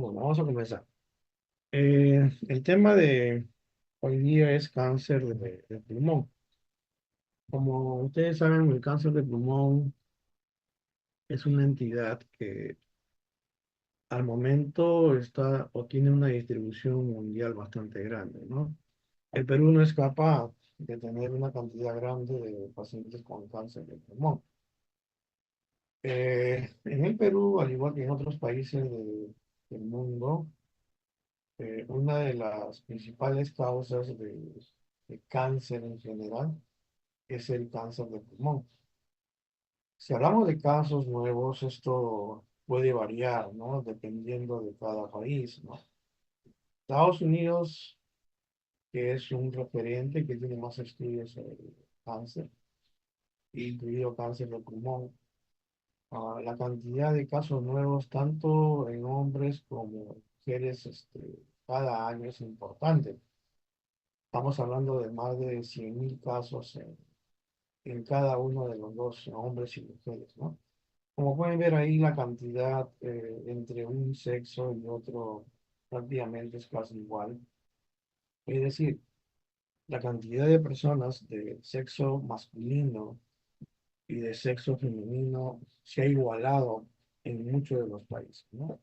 Bueno, vamos a comenzar. El tema de hoy día es cáncer de pulmón. Como ustedes saben, el cáncer de pulmón es una entidad que al momento está o tiene una distribución mundial bastante grande, ¿no? El Perú no es capaz de tener una cantidad grande de pacientes con cáncer de pulmón. En el Perú, al igual que en otros países del mundo, una de las principales causas de cáncer en general es el cáncer de pulmón. Si hablamos de casos nuevos, esto puede variar, ¿no? Dependiendo de cada país, ¿no? Estados Unidos, que es un referente que tiene más estudios sobre el cáncer, incluido cáncer de pulmón, la cantidad de casos nuevos, tanto en hombres como mujeres, cada año es importante. Estamos hablando de más de 100.000 casos en cada uno de los dos, hombres y mujeres, ¿no? Como pueden ver ahí, la cantidad entre un sexo y otro prácticamente es casi igual. Es decir, la cantidad de personas de sexo masculino y de sexo femenino se ha igualado en muchos de los países, ¿no?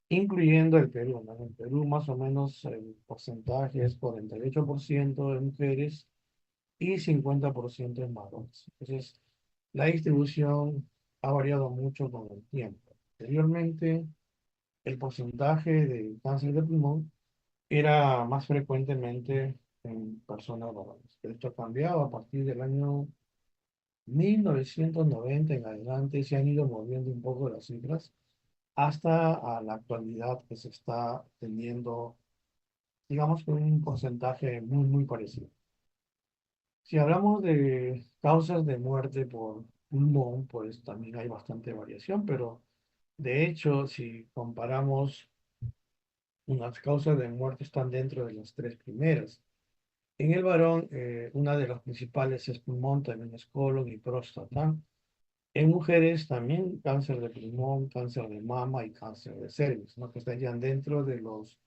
Incluyendo el Perú, ¿no? En el Perú más o menos el porcentaje es 48% de mujeres y 50% en varones. Entonces, la distribución ha variado mucho con el tiempo. Anteriormente, el porcentaje de cáncer de pulmón era más frecuentemente en personas varones. Esto ha cambiado a partir del año 1990 en adelante, se han ido moviendo un poco las cifras hasta a la actualidad que se está teniendo, digamos, con un porcentaje muy parecido. Si hablamos de causas de muerte por pulmón, pues también hay bastante variación, pero de hecho, si comparamos, unas causas de muerte están dentro de las tres primeras. En el varón, una de las principales es pulmón, también es colon y próstata. En mujeres también cáncer de pulmón, cáncer de mama y cáncer de cervix, ¿no? Que estarían dentro de los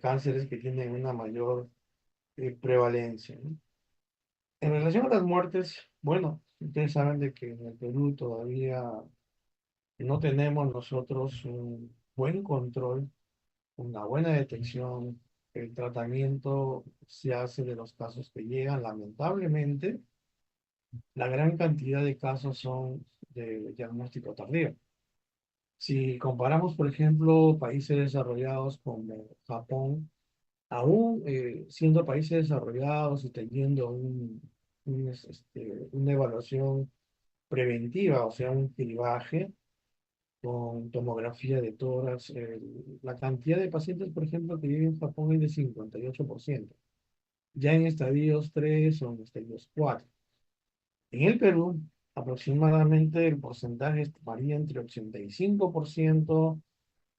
cánceres que tienen una mayor prevalencia, ¿no? En relación a las muertes, bueno, ustedes saben de que en el Perú todavía no tenemos nosotros un buen control, una buena detección. El tratamiento se hace de los casos que llegan. Lamentablemente, la gran cantidad de casos son de diagnóstico tardío. Si comparamos, por ejemplo, países desarrollados como Japón, aún siendo países desarrollados y teniendo una evaluación preventiva, o sea, un cribaje con tomografía de tórax, la cantidad de pacientes, por ejemplo, que viven en Japón es de 58%, ya en estadios 3 o en estadios 4. En el Perú, aproximadamente el porcentaje varía entre 85%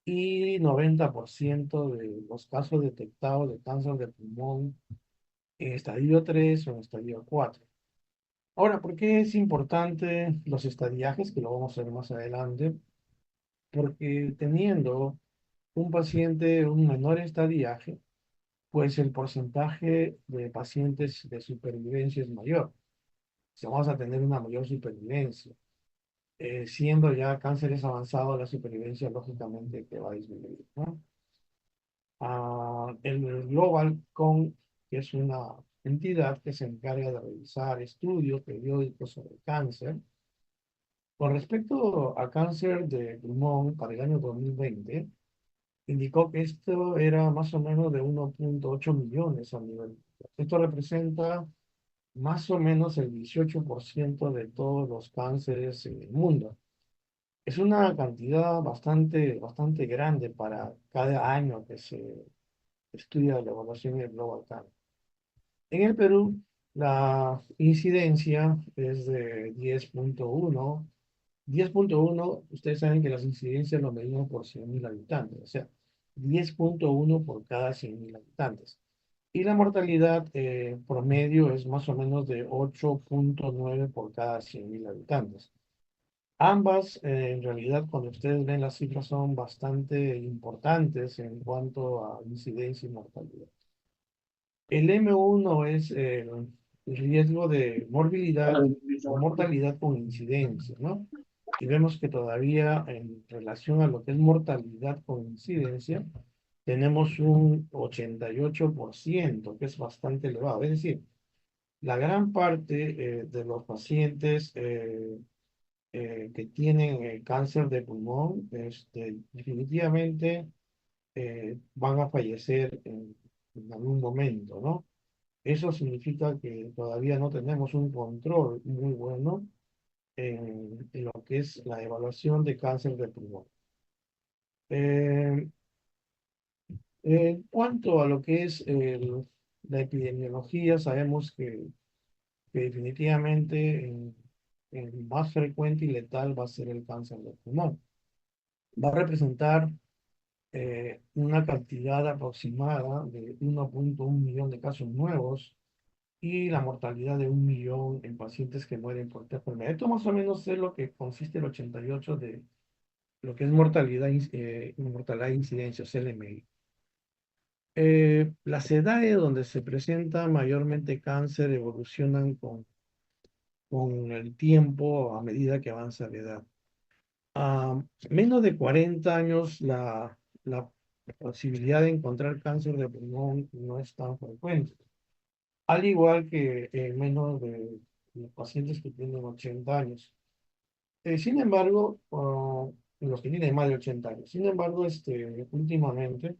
y 90% de los casos detectados de cáncer de pulmón en estadio 3 o en estadio 4. Ahora, ¿por qué es importante los estadiajes? Que lo vamos a ver más adelante. Porque teniendo un paciente, un menor estadiaje, pues el porcentaje de pacientes de supervivencia es mayor. Si vamos a tener una mayor supervivencia. Siendo ya cánceres avanzados, la supervivencia lógicamente que va a disminuir, ¿no? El Global Con, que es una entidad que se encarga de realizar estudios periódicos sobre cáncer. Con respecto a cáncer de pulmón para el año 2020, indicó que esto era más o menos de 1,8 millones a nivel mundial. Esto representa más o menos el 18% de todos los cánceres en el mundo. Es una cantidad bastante grande para cada año que se estudia la evaluación del Global Can. En el Perú, la incidencia es de 10,1. 10,1, ustedes saben que las incidencias lo medimos por 100.000 habitantes, o sea, 10,1 por cada 100.000 habitantes. Y la mortalidad promedio es más o menos de 8,9 por cada 100.000 habitantes. Ambas, en realidad, cuando ustedes ven las cifras, son bastante importantes en cuanto a incidencia y mortalidad. El M1 es el riesgo de morbilidad o mortalidad con incidencia, ¿no? Y vemos que todavía en relación a lo que es mortalidad con incidencia, tenemos un 88%, que es bastante elevado. Es decir, la gran parte de los pacientes que tienen cáncer de pulmón, definitivamente van a fallecer en algún momento, ¿no? Eso significa que todavía no tenemos un control muy bueno en lo que es la evaluación de cáncer de pulmón. Eh, en cuanto a lo que es la epidemiología, sabemos que definitivamente el más frecuente y letal va a ser el cáncer de pulmón. Va a representar una cantidad aproximada de 1,1 millón de casos nuevos y la mortalidad de 1 millón en pacientes que mueren por esta enfermedad. Esto más o menos es lo que consiste el 88 de lo que es mortalidad, mortalidad e incidencia, CLMI. Las edades donde se presenta mayormente cáncer evolucionan con el tiempo a medida que avanza la edad. A menos de 40 años, la posibilidad de encontrar cáncer de pulmón no es tan frecuente. Al igual que menos de los pacientes que tienen 80 años. Sin embargo, los que tienen más de 80 años. Sin embargo, últimamente,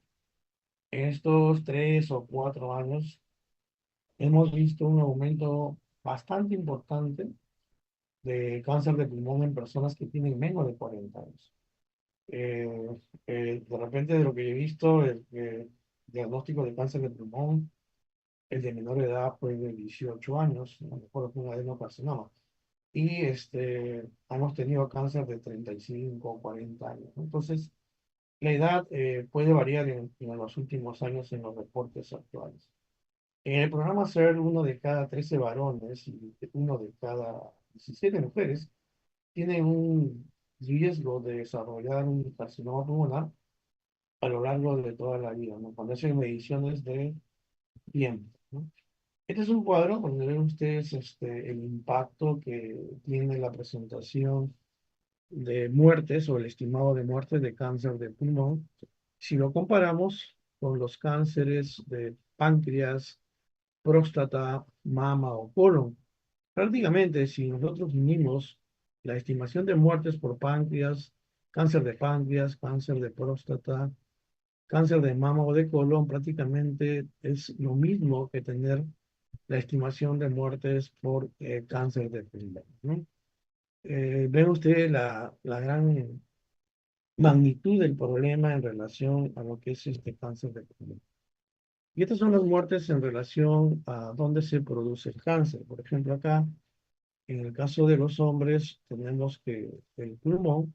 en estos 3 o 4 años, hemos visto un aumento bastante importante de cáncer de pulmón en personas que tienen menos de 40 años. Eh, de repente, de lo que he visto, el diagnóstico de cáncer de pulmón, el de menor edad fue de 18 años, a lo mejor fue un adenocarcinoma. Y hemos tenido cáncer de 35 o 40 años, ¿no? Entonces, la edad puede variar en los últimos años en los reportes actuales. En el programa SER, uno de cada 13 varones y uno de cada 17 mujeres tienen un riesgo de desarrollar un carcinoma pulmonar a lo largo de toda la vida, ¿no? Cuando hacen mediciones de tiempo, ¿no? Este es un cuadro donde ven ustedes el impacto que tiene la presentación de muertes o el estimado de muertes de cáncer de pulmón si lo comparamos con los cánceres de páncreas, próstata, mama o colon. Prácticamente, si nosotros unimos la estimación de muertes por páncreas, cáncer de próstata, cáncer de mama o de colon, prácticamente es lo mismo que tener la estimación de muertes por cáncer de pulmón, ¿no? Ve usted la gran magnitud del problema en relación a lo que es este cáncer de pulmón. Y estas son las muertes en relación a dónde se produce el cáncer. Por ejemplo, acá, en el caso de los hombres, tenemos que el pulmón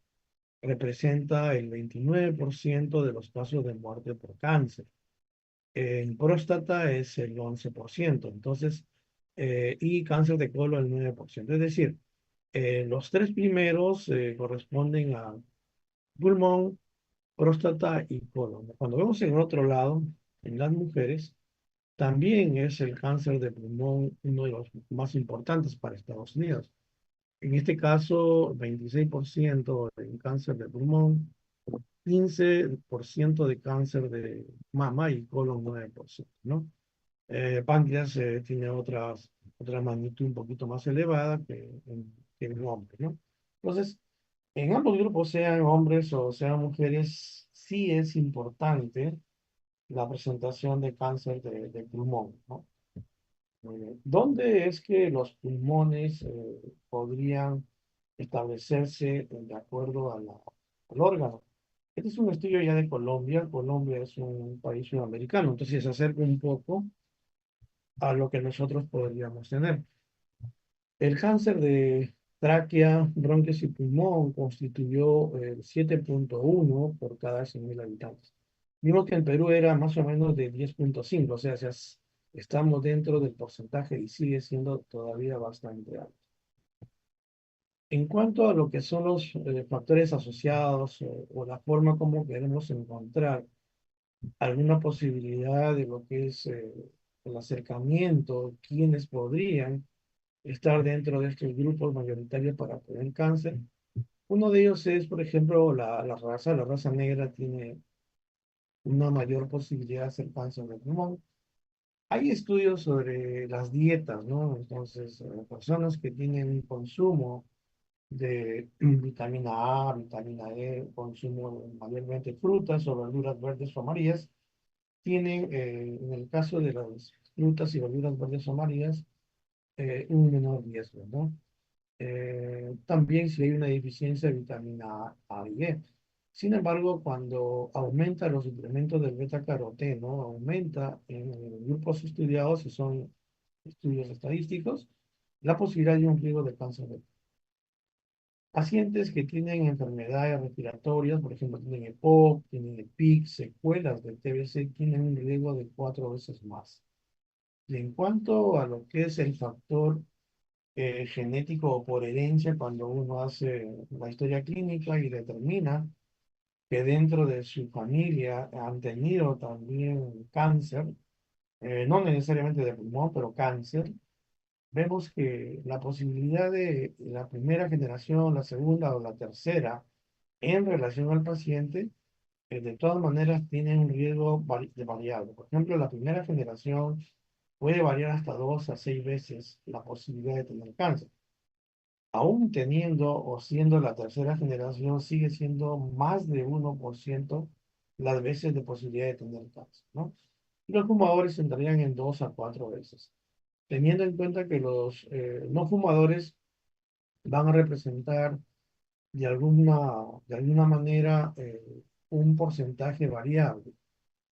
representa el 29% de los casos de muerte por cáncer. En próstata es el 11%, entonces, y cáncer de colon el 9%. Es decir, los tres primeros corresponden a pulmón, próstata y colon. Cuando vemos en el otro lado, en las mujeres, también es el cáncer de pulmón uno de los más importantes para Estados Unidos. En este caso, 26% en cáncer de pulmón, 15% de cáncer de mama y colon 9%, ¿no? Páncreas tiene otra magnitud un poquito más elevada que en hombre, ¿no? Entonces, en ambos grupos, sean hombres o sean mujeres, sí es importante la presentación de cáncer de pulmón, ¿no? ¿Dónde es que los pulmones podrían establecerse de acuerdo al órgano? Este es un estudio ya de Colombia. Colombia es un país sudamericano, entonces se acerca un poco a lo que nosotros podríamos tener. El cáncer de tráquea, bronquios y pulmón constituyó el 7,1 por cada 100.000 habitantes. Vimos que en Perú era más o menos de 10,5, o sea, estamos dentro del porcentaje y sigue siendo todavía bastante alto. En cuanto a lo que son los factores asociados o la forma como queremos encontrar alguna posibilidad de lo que es el acercamiento, quienes podrían estar dentro de estos grupos mayoritarios para tener cáncer, uno de ellos es, por ejemplo, la raza negra tiene una mayor posibilidad de hacer cáncer de pulmón. Hay estudios sobre las dietas, ¿no? Entonces, personas que tienen un consumo de vitamina A, vitamina E, consumo mayormente frutas o verduras verdes o amarillas, tienen, en el caso de las frutas y verduras verdes o amarillas, un menor riesgo, ¿no? También si hay una deficiencia de vitamina A y E. Sin embargo, cuando aumenta los suplementos del beta-caroteno, aumenta en grupos estudiados, y son estudios estadísticos, la posibilidad de un riesgo de cáncer de pacientes que tienen enfermedades respiratorias, por ejemplo, tienen EPOC, tienen EPIC, secuelas del TBC, tienen un riesgo de 4 veces más. Y en cuanto a lo que es el factor genético o por herencia, cuando uno hace la historia clínica y determina que dentro de su familia han tenido también cáncer, no necesariamente de pulmón, pero cáncer, vemos que la posibilidad de la primera generación, la segunda o la tercera en relación al paciente, de todas maneras tiene un riesgo variable. Por ejemplo, la primera generación puede variar hasta 2 a 6 veces la posibilidad de tener cáncer. Aún teniendo o siendo la tercera generación, sigue siendo más de 1% las veces de posibilidad de tener cáncer, ¿no? Y los fumadores entrarían en 2 a 4 veces, teniendo en cuenta que los no fumadores van a representar de alguna manera un porcentaje variable.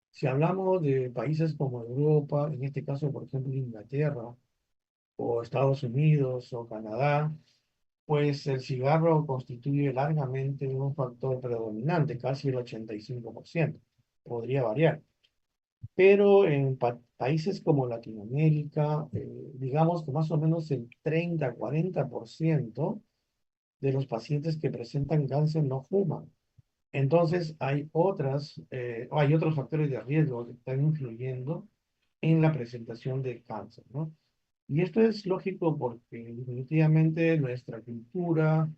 Si hablamos de países como Europa, en este caso, por ejemplo, Inglaterra, o Estados Unidos, o Canadá, pues el cigarro constituye largamente un factor predominante, casi el 85%. Podría variar. Pero en países como Latinoamérica, digamos que más o menos el 30-40% de los pacientes que presentan cáncer no fuman. Entonces hay otros factores de riesgo que están influyendo en la presentación de cáncer, ¿no? Y esto es lógico porque definitivamente nuestra cultura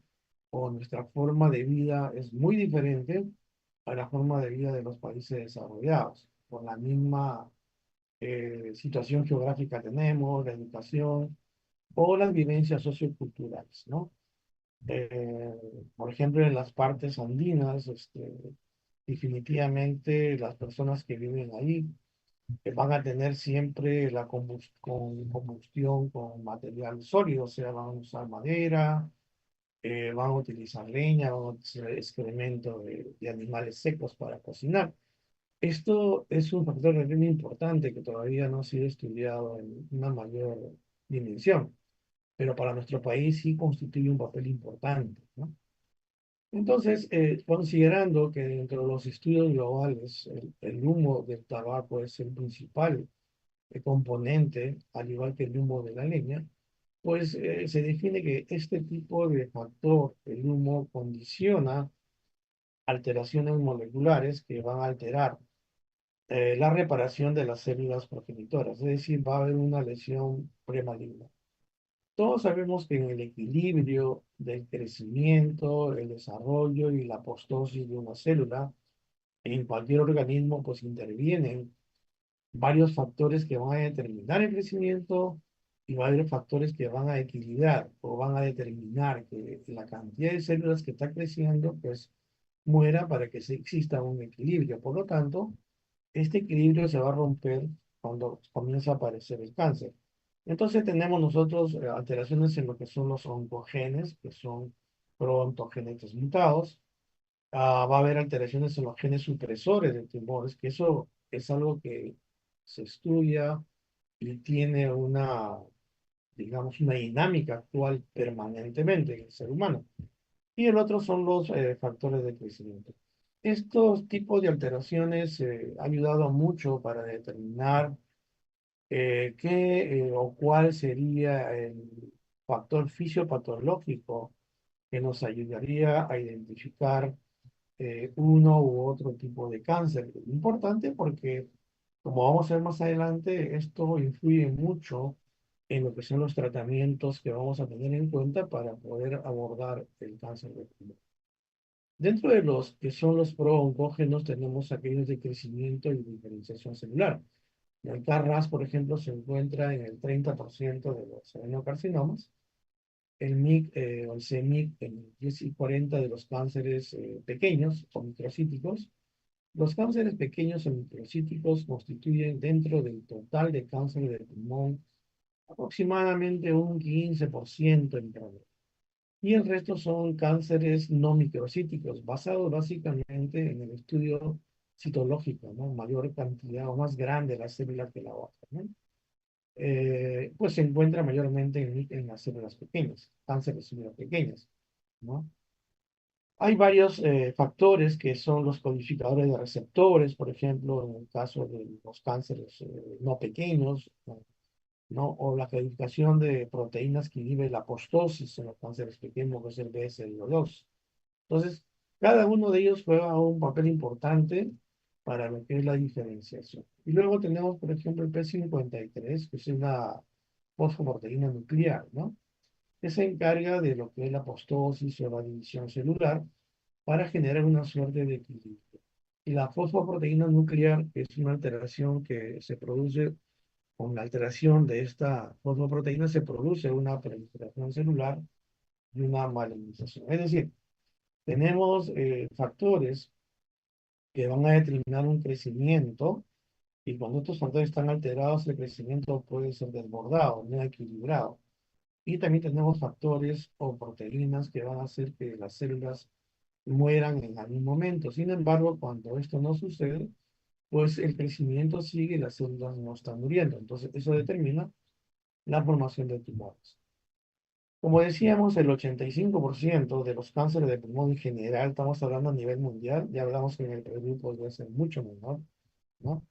o nuestra forma de vida es muy diferente a la forma de vida de los países desarrollados. Por la misma situación geográfica tenemos, la educación o las vivencias socioculturales, ¿no? Eh, por ejemplo, en las partes andinas, definitivamente las personas que viven ahí van a tener siempre la combustión con material sólido, o sea, van a usar madera, van a utilizar leña, van a utilizar excremento de animales secos para cocinar. Esto es un factor realmente importante que todavía no ha sido estudiado en una mayor dimensión, pero para nuestro país sí constituye un papel importante, ¿no? Entonces, considerando que dentro de los estudios globales el humo del tabaco es el principal componente, al igual que el humo de la leña, pues se define que este tipo de factor, el humo, condiciona alteraciones moleculares que van a alterar la reparación de las células progenitoras, es decir, va a haber una lesión premaligna. Todos sabemos que en el equilibrio del crecimiento, el desarrollo y la apoptosis de una célula, en cualquier organismo, pues intervienen varios factores que van a determinar el crecimiento y varios factores que van a equilibrar o van a determinar que la cantidad de células que está creciendo, pues muera para que exista un equilibrio. Por lo tanto, este equilibrio se va a romper cuando comienza a aparecer el cáncer. Entonces tenemos nosotros alteraciones en lo que son los oncogenes, que son prontogenetas mutados. Va a haber alteraciones en los genes supresores de tumores, que eso es algo que se estudia y tiene digamos, una dinámica actual permanentemente en el ser humano. Y el otro son los factores de crecimiento. Estos tipos de alteraciones han ayudado mucho para determinar qué o cuál sería el factor fisiopatológico que nos ayudaría a identificar uno u otro tipo de cáncer. Importante porque, como vamos a ver más adelante, esto influye mucho en lo que son los tratamientos que vamos a tener en cuenta para poder abordar el cáncer de pulmón. Dentro de los que son los prooncógenos tenemos aquellos de crecimiento y diferenciación celular. El CAR-RAS, por ejemplo, se encuentra en el 30% de los adenocarcinomas, el MIC o el CMIC en el 10 y 40 de los cánceres pequeños o microcíticos. Los cánceres pequeños o microcíticos constituyen dentro del total de cáncer de pulmón aproximadamente un 15% en promedio. Y el resto son cánceres no microcíticos, basados básicamente en el estudio citológico, ¿no? Mayor cantidad o más grande la célula que la otra, ¿no? Pues se encuentra mayormente en las células pequeñas, cánceres de células pequeñas, ¿no? Hay varios factores que son los codificadores de receptores, por ejemplo, en el caso de los cánceres no pequeños, ¿no? O la codificación de proteínas que inhiben la apoptosis en los cánceres pequeños, que es el BSL2. Entonces, cada uno de ellos juega un papel importante para lo que es la diferenciación. Y luego tenemos, por ejemplo, el P53, que es una fosfoproteína nuclear, ¿no? Que se encarga de lo que es la apoptosis o la división celular para generar una suerte de equilibrio. Y la fosfoproteína nuclear es una alteración que se produce con la alteración de esta fosfoproteína, se produce una proliferación celular y una malignización. Es decir, tenemos factores que van a determinar un crecimiento y cuando estos factores están alterados, el crecimiento puede ser desbordado, no equilibrado. Y también tenemos factores o proteínas que van a hacer que las células mueran en algún momento. Sin embargo, cuando esto no sucede, pues el crecimiento sigue y las células no están muriendo. Entonces, eso determina la formación de tumores. Como decíamos, el 85% de los cánceres de pulmón en general, estamos hablando a nivel mundial, ya hablamos que en el Perú podría ser mucho menor, ¿no?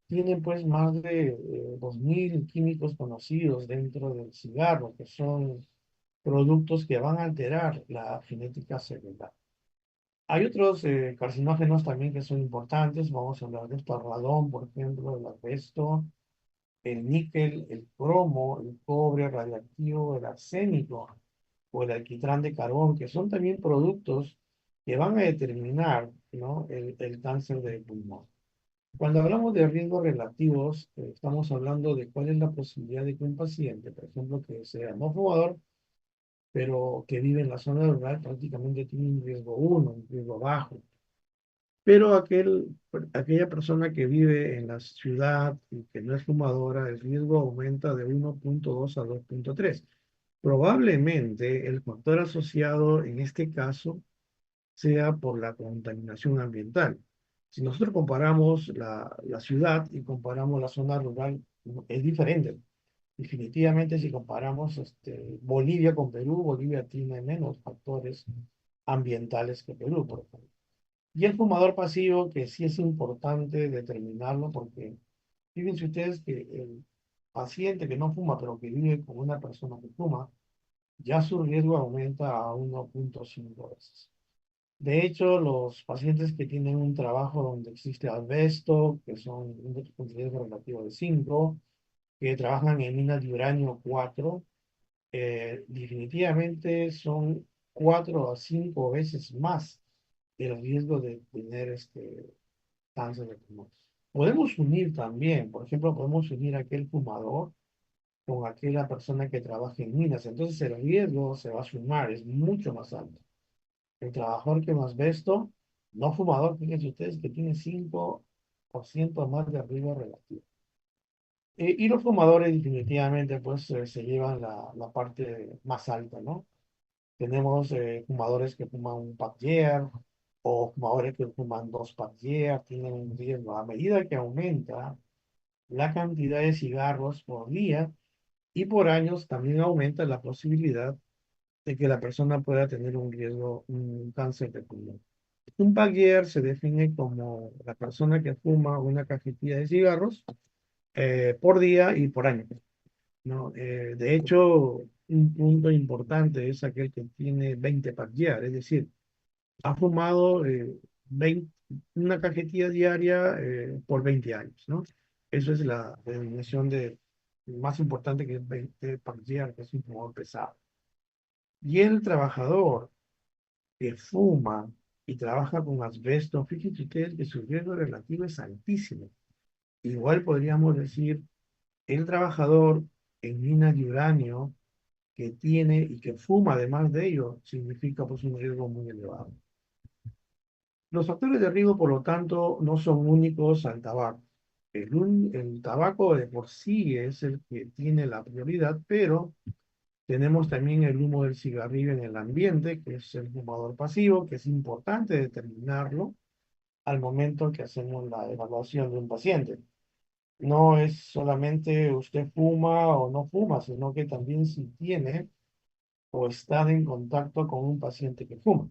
Tienen pues más de 2.000 químicos conocidos dentro del cigarro, que son productos que van a alterar la genética celular. Hay otros carcinógenos también que son importantes, vamos a hablar de esto, el radón, por ejemplo, el asbesto, el níquel, el cromo, el cobre radiactivo, el arsénico o el alquitrán de carbón, que son también productos que van a determinar, ¿no? el cáncer de pulmón. Cuando hablamos de riesgos relativos, estamos hablando de cuál es la posibilidad de que un paciente, por ejemplo, que sea no fumador, pero que vive en la zona rural, prácticamente tiene un riesgo 1, un riesgo bajo. Pero aquella persona que vive en la ciudad y que no es fumadora, el riesgo aumenta de 1,2 a 2,3. Probablemente el factor asociado en este caso sea por la contaminación ambiental. Si nosotros comparamos la ciudad y comparamos la zona rural, es diferente. Definitivamente, si comparamos Bolivia con Perú, Bolivia tiene menos factores ambientales que Perú, por ejemplo. Y el fumador pasivo, que sí es importante determinarlo, porque fíjense ustedes que el paciente que no fuma, pero que vive con una persona que fuma, ya su riesgo aumenta a 1,5 veces. De hecho, los pacientes que tienen un trabajo donde existe asbesto, que son un riesgo relativo de 5, que trabajan en minas de uranio 4, definitivamente son 4 a 5 veces más el riesgo de tener cáncer de pulmón. Podemos unir también, por ejemplo, podemos unir a aquel fumador con aquella persona que trabaja en minas. Entonces el riesgo se va a sumar, es mucho más alto. El trabajador que más ve esto, no fumador, fíjense ustedes que tiene 5% más de riesgo relativo. Y los fumadores definitivamente pues se llevan la parte más alta, ¿no? Tenemos fumadores que fuman un pack o fumadores que fuman 2 pack, tienen un riesgo. A medida que aumenta la cantidad de cigarros por día y por años, también aumenta la posibilidad de que la persona pueda tener un riesgo, un cáncer de pulmón. Un pack se define como la persona que fuma una cajetilla de cigarros por día y por año, ¿no? De hecho, un punto importante es aquel que tiene 20 par, es decir, ha fumado 20 una cajetilla diaria por 20 años, ¿no? Eso es la denominación de, más importante, que es 20 par, que es un fumador pesado. Y el trabajador que fuma y trabaja con asbesto, fíjense ustedes que su riesgo relativo es altísimo. Igual podríamos decir, el trabajador en minas de uranio que tiene y que fuma además de ello, significa pues un riesgo muy elevado. Los factores de riesgo, por lo tanto, no son únicos al tabaco. El tabaco de por sí es el que tiene la prioridad, pero tenemos también el humo del cigarrillo en el ambiente, que es el fumador pasivo, que es importante determinarlo al momento que hacemos la evaluación de un paciente. No es solamente usted fuma o no fuma, sino que también si tiene o está en contacto con un paciente que fuma.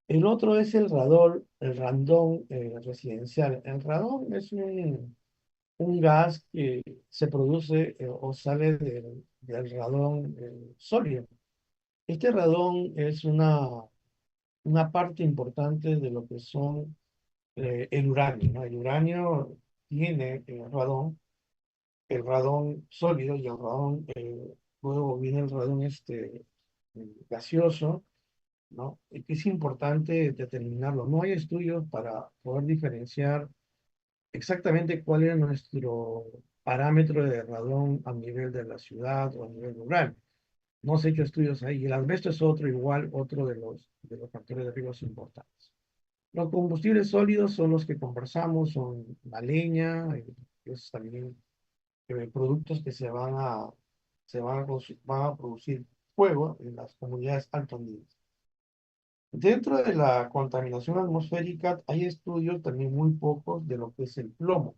El otro es el radón residencial. El radón es un gas que se produce o sale del radón sólido. Este radón es una parte importante de lo que son el uranio, ¿no? El uranio tiene el radón sólido y el radón, luego viene el radón gaseoso, ¿no? Y que es importante determinarlo. No hay estudios para poder diferenciar exactamente cuál es nuestro parámetro de radón a nivel de la ciudad o a nivel rural. No se han hecho estudios ahí. Y el asbesto es otro, igual, otro de los factores de riesgo importantes. Los combustibles sólidos son los que conversamos, son la leña, es también productos que van a producir fuego en las comunidades altoandinas. Dentro de la contaminación atmosférica hay estudios también muy pocos de lo que es el plomo.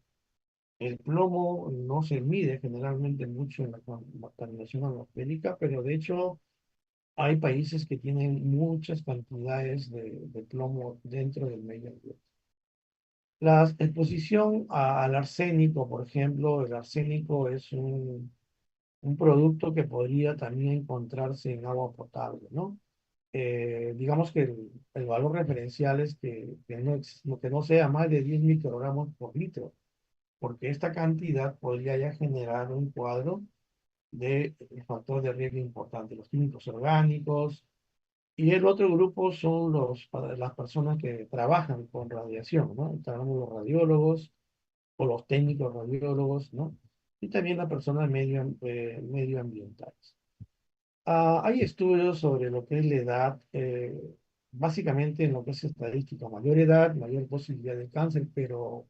El plomo no se mide generalmente mucho en la contaminación atmosférica, pero de hecho hay países que tienen muchas cantidades de plomo dentro del medio ambiente. La exposición al arsénico, por ejemplo, el arsénico es un producto que podría también encontrarse en agua potable, ¿no? Digamos que el valor referencial es que no sea más de 10 microgramos por litro, porque esta cantidad podría ya generar un cuadro de factor de riesgo importante, los químicos orgánicos. Y el otro grupo son para las personas que trabajan con radiación, ¿no? Tenemos los radiólogos o los técnicos radiólogos, ¿no? Y también las personas medioambientales. Hay estudios sobre lo que es la edad, básicamente en lo que es estadística, mayor edad, mayor posibilidad de cáncer, pero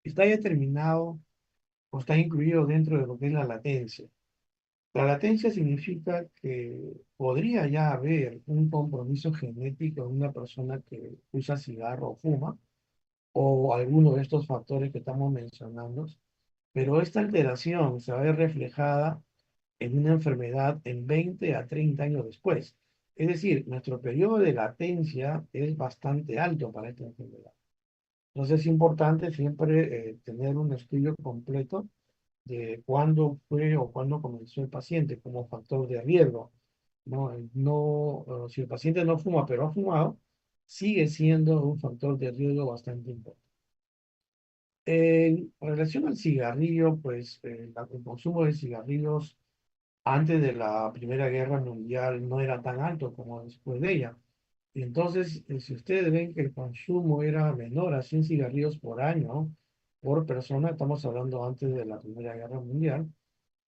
está determinado o está incluido dentro de lo que es la latencia. La latencia significa que podría ya haber un compromiso genético en una persona que usa cigarro o fuma, o alguno de estos factores que estamos mencionando, pero esta alteración se va a ver reflejada en una enfermedad en 20 a 30 años después. Es decir, nuestro periodo de latencia es bastante alto para esta enfermedad. Entonces es importante siempre tener un estudio completo de cuándo fue o cuándo comenzó el paciente como factor de riesgo. No, si el paciente no fuma pero ha fumado, sigue siendo un factor de riesgo bastante importante. En relación al cigarrillo, pues el consumo de cigarrillos antes de la Primera Guerra Mundial no era tan alto como después de ella. Y entonces, si ustedes ven que el consumo era menor a 100 cigarrillos por año, por persona, estamos hablando antes de la Primera Guerra Mundial,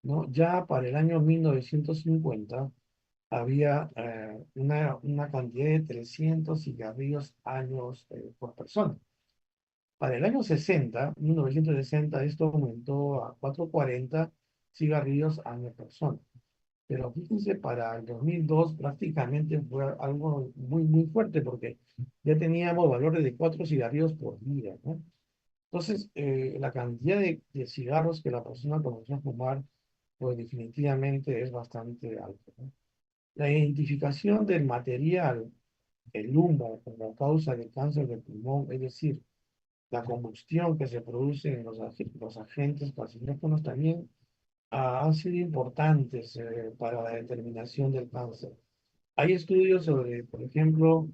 ¿no? Ya para el año 1950 había una cantidad de 300 cigarrillos años por persona. Para el año 1960, esto aumentó a 440 cigarrillos año persona. Pero fíjense, para el 2002 prácticamente fue algo muy, muy fuerte porque ya teníamos valores de 4 cigarrillos por día, ¿no? Entonces, la cantidad de cigarros que la persona comenzó a fumar, pues definitivamente es bastante alta, ¿no? La identificación del material, el humo, como causa de cáncer de pulmón, es decir, la combustión que se produce en los agentes carcinógenos también han sido importantes para la determinación del cáncer. Hay estudios sobre, por ejemplo,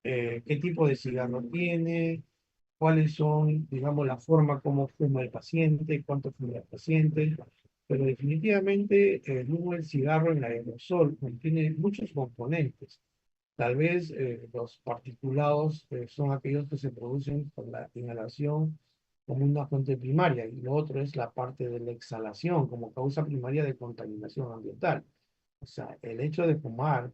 qué tipo de cigarro tiene, cuáles son, digamos, la forma como fuma el paciente, cuánto fuma el paciente, pero definitivamente el humo del cigarro en aerosol contiene muchos componentes. Tal vez los particulados son aquellos que se producen por la inhalación como una fuente primaria y lo otro es la parte de la exhalación como causa primaria de contaminación ambiental. O sea, el hecho de fumar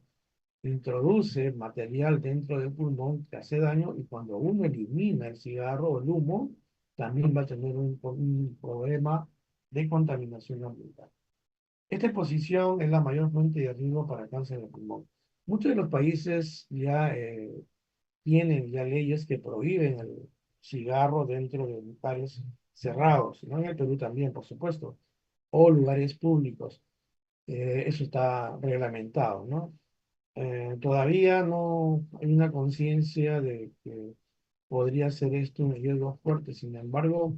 introduce material dentro del pulmón que hace daño y cuando uno elimina el cigarro o el humo, también va a tener un problema de contaminación ambiental. Esta exposición es la mayor fuente de riesgo para cáncer de pulmón. Muchos de los países ya tienen ya leyes que prohíben el cigarro dentro de lugares cerrados, ¿no? En el Perú también, por supuesto, o lugares públicos. Eso está reglamentado, ¿no? Todavía no hay una conciencia de que podría ser esto un riesgo fuerte. Sin embargo,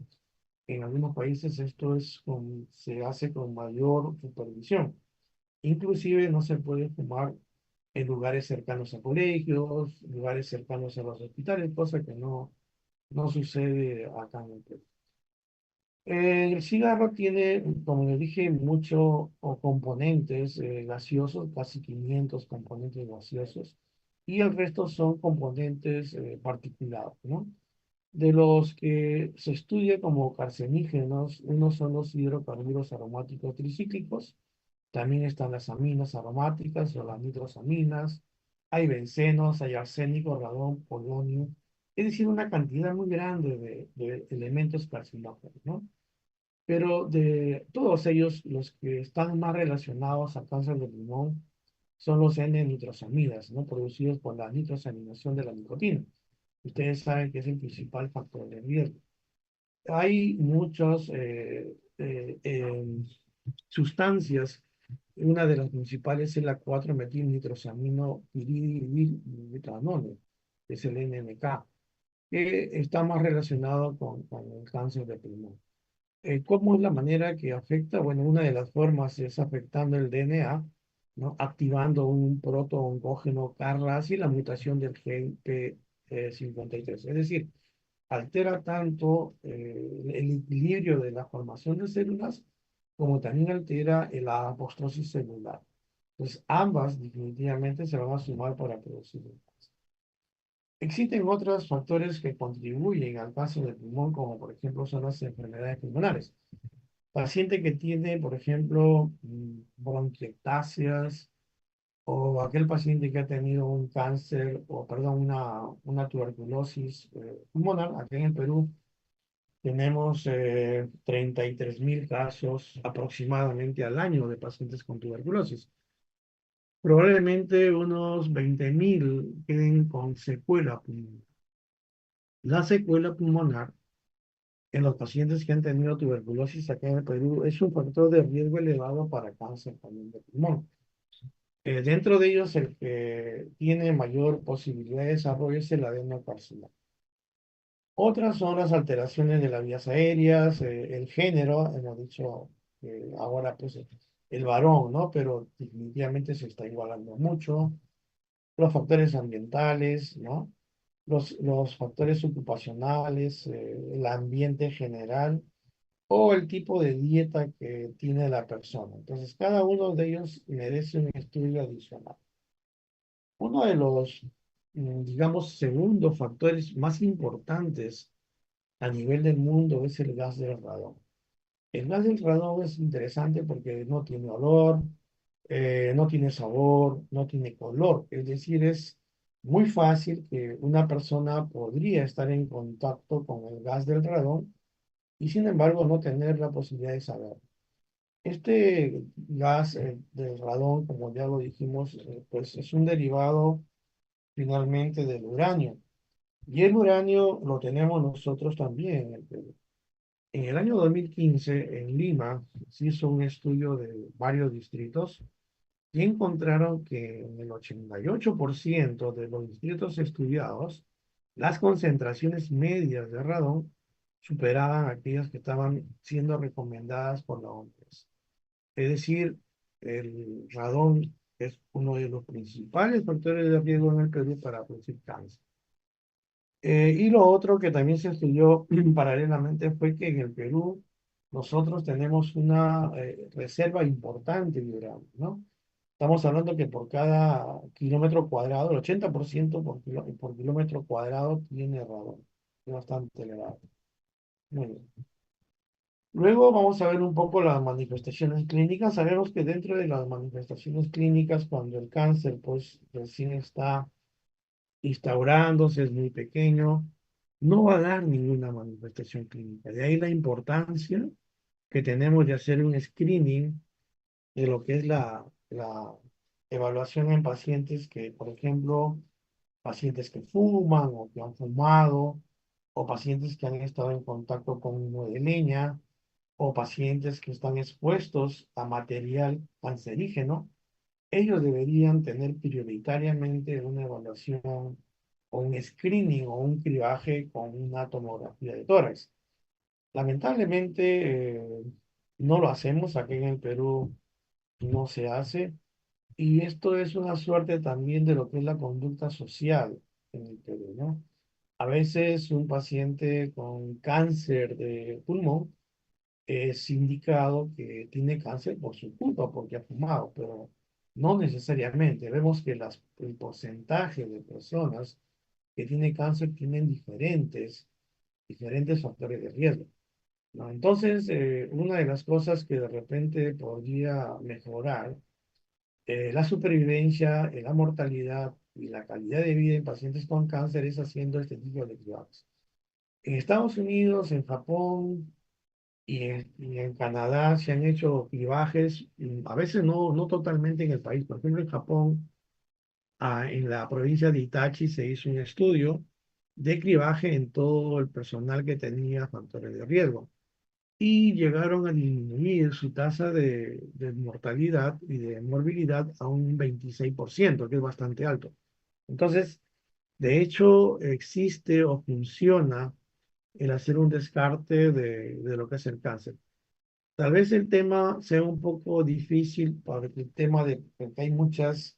en algunos países esto se hace con mayor supervisión. Inclusive no se puede fumar en lugares cercanos a colegios, lugares cercanos a los hospitales, cosa que no sucede acá en el Perú. El cigarro tiene, como les dije, muchos componentes gaseosos, casi 500 componentes gaseosos, y el resto son componentes particulados, ¿no? De los que se estudia como carcinógenos, unos son los hidrocarburos aromáticos tricíclicos, también están las aminas aromáticas o las nitrosaminas, hay bencenos, hay arsénico, radón, polonio, es decir, una cantidad muy grande de elementos carcinógenos, ¿no? Pero de todos ellos, los que están más relacionados al cáncer de pulmón son los N-nitrosamidas, ¿no? Producidos por la nitrosaminación de la nicotina. Ustedes saben que es el principal factor de riesgo. Hay muchas sustancias. Una de las principales es la 4-metilnitrosamino piridilbutanol, que es el NMK, que está más relacionado con el cáncer de pulmón. ¿Cómo es la manera que afecta? Bueno, una de las formas es afectando el DNA, ¿no? Activando un proto-oncógeno CAR-RAS y la mutación del gen P53. Es decir, altera tanto el equilibrio de la formación de células como también altera la apoptosis celular. Entonces, ambas definitivamente se van a sumar para producir el cáncer. Existen otros factores que contribuyen al cáncer de pulmón, como por ejemplo son las enfermedades pulmonares. Paciente que tiene, por ejemplo, bronquiectasias o aquel paciente que ha tenido un cáncer o, perdón, una tuberculosis pulmonar. Aquí en el Perú tenemos 33.000 casos aproximadamente al año de pacientes con tuberculosis. Probablemente unos 20.000 queden con secuela pulmonar. La secuela pulmonar en los pacientes que han tenido tuberculosis acá en el Perú es un factor de riesgo elevado para cáncer también de pulmón. Dentro de ellos, el que tiene mayor posibilidad de desarrollo es el adenocarcinoma. Otras son las alteraciones de las vías aéreas, el género, hemos dicho ahora pues el varón, ¿no? Pero definitivamente se está igualando mucho. Los factores ambientales, ¿no? Los factores ocupacionales, el ambiente general o el tipo de dieta que tiene la persona. Entonces, cada uno de ellos merece un estudio adicional. Uno de los, digamos, segundos factores más importantes a nivel del mundo es el gas del radón. El gas del radón es interesante porque no tiene olor, no tiene sabor, no tiene color. Es decir, es muy fácil que una persona podría estar en contacto con el gas del radón y sin embargo no tener la posibilidad de saber. Este gas del radón, como ya lo dijimos, pues es un derivado finalmente del uranio. Y el uranio lo tenemos nosotros también en el Perú. En el año 2015, en Lima, se hizo un estudio de varios distritos y encontraron que en el 88% de los distritos estudiados, las concentraciones medias de radón superaban aquellas que estaban siendo recomendadas por la OMS. Es decir, el radón es uno de los principales factores de riesgo en el Perú para producir cáncer. Y lo otro que también se estudió paralelamente fue que en el Perú nosotros tenemos una reserva importante de uranio, ¿no? Estamos hablando que por cada kilómetro cuadrado, el 80% por kilómetro cuadrado tiene radón. Es bastante elevado. Muy bien. Luego vamos a ver un poco las manifestaciones clínicas. Sabemos que dentro de las manifestaciones clínicas, cuando el cáncer pues recién está instaurándose, es muy pequeño, no va a dar ninguna manifestación clínica. De ahí la importancia que tenemos de hacer un screening de lo que es la evaluación en pacientes que, por ejemplo, pacientes que fuman o que han fumado, o pacientes que han estado en contacto con humo de leña, o pacientes que están expuestos a material cancerígeno. Ellos deberían tener prioritariamente una evaluación o un screening o un cribaje con una tomografía de tórax. Lamentablemente no lo hacemos, aquí en el Perú no se hace, y esto es una suerte también de lo que es la conducta social en el Perú, ¿no? A veces un paciente con cáncer de pulmón es indicado que tiene cáncer por su culpa, porque ha fumado, pero no necesariamente. Vemos que el porcentaje de personas que tienen cáncer tienen diferentes factores de riesgo, ¿no? Entonces, una de las cosas que de repente podría mejorar la supervivencia, la mortalidad y la calidad de vida en pacientes con cáncer es haciendo este tipo de cribajes. En Estados Unidos, en Japón, y en Canadá se han hecho cribajes, a veces no totalmente en el país. Por ejemplo, en Japón, en la provincia de Itachi se hizo un estudio de cribaje en todo el personal que tenía factores de riesgo y llegaron a disminuir su tasa de mortalidad y de morbilidad a un 26%, que es bastante alto. Entonces, de hecho, existe o funciona el hacer un descarte de lo que es el cáncer. Tal vez el tema sea un poco difícil por el tema de que hay muchas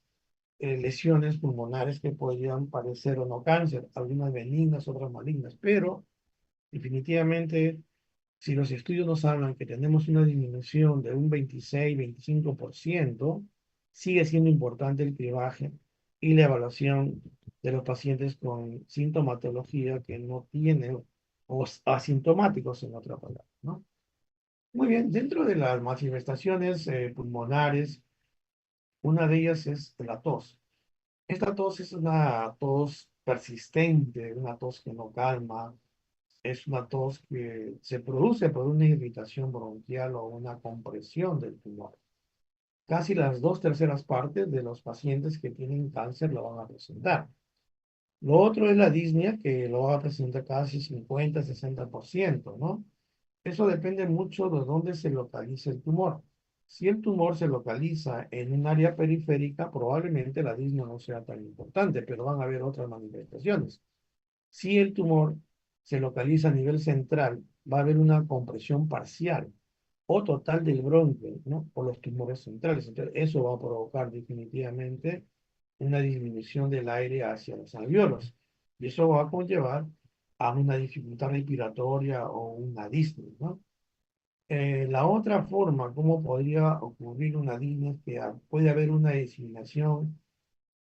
lesiones pulmonares que podrían parecer o no cáncer, algunas benignas, otras malignas, pero definitivamente si los estudios nos hablan que tenemos una disminución de un 26-25%, sigue siendo importante el cribaje y la evaluación de los pacientes con sintomatología que no tienen o asintomáticos en otra palabra, ¿no? Muy bien, dentro de las manifestaciones pulmonares, una de ellas es la tos. Esta tos es una tos persistente, una tos que no calma, es una tos que se produce por una irritación bronquial o una compresión del pulmón. Casi las dos terceras partes de los pacientes que tienen cáncer lo van a presentar. Lo otro es la disnea, que lo va a presentar casi 50-60%, ¿no? Eso depende mucho de dónde se localice el tumor. Si el tumor se localiza en un área periférica, probablemente la disnea no sea tan importante, pero van a haber otras manifestaciones. Si el tumor se localiza a nivel central, va a haber una compresión parcial o total del bronquio, ¿no? Por los tumores centrales. Entonces, eso va a provocar definitivamente una disminución del aire hacia los alvéolos. Y eso va a conllevar a una dificultad respiratoria o una disnea, ¿no? La otra forma, cómo podría ocurrir una disnea, es que puede haber una diseminación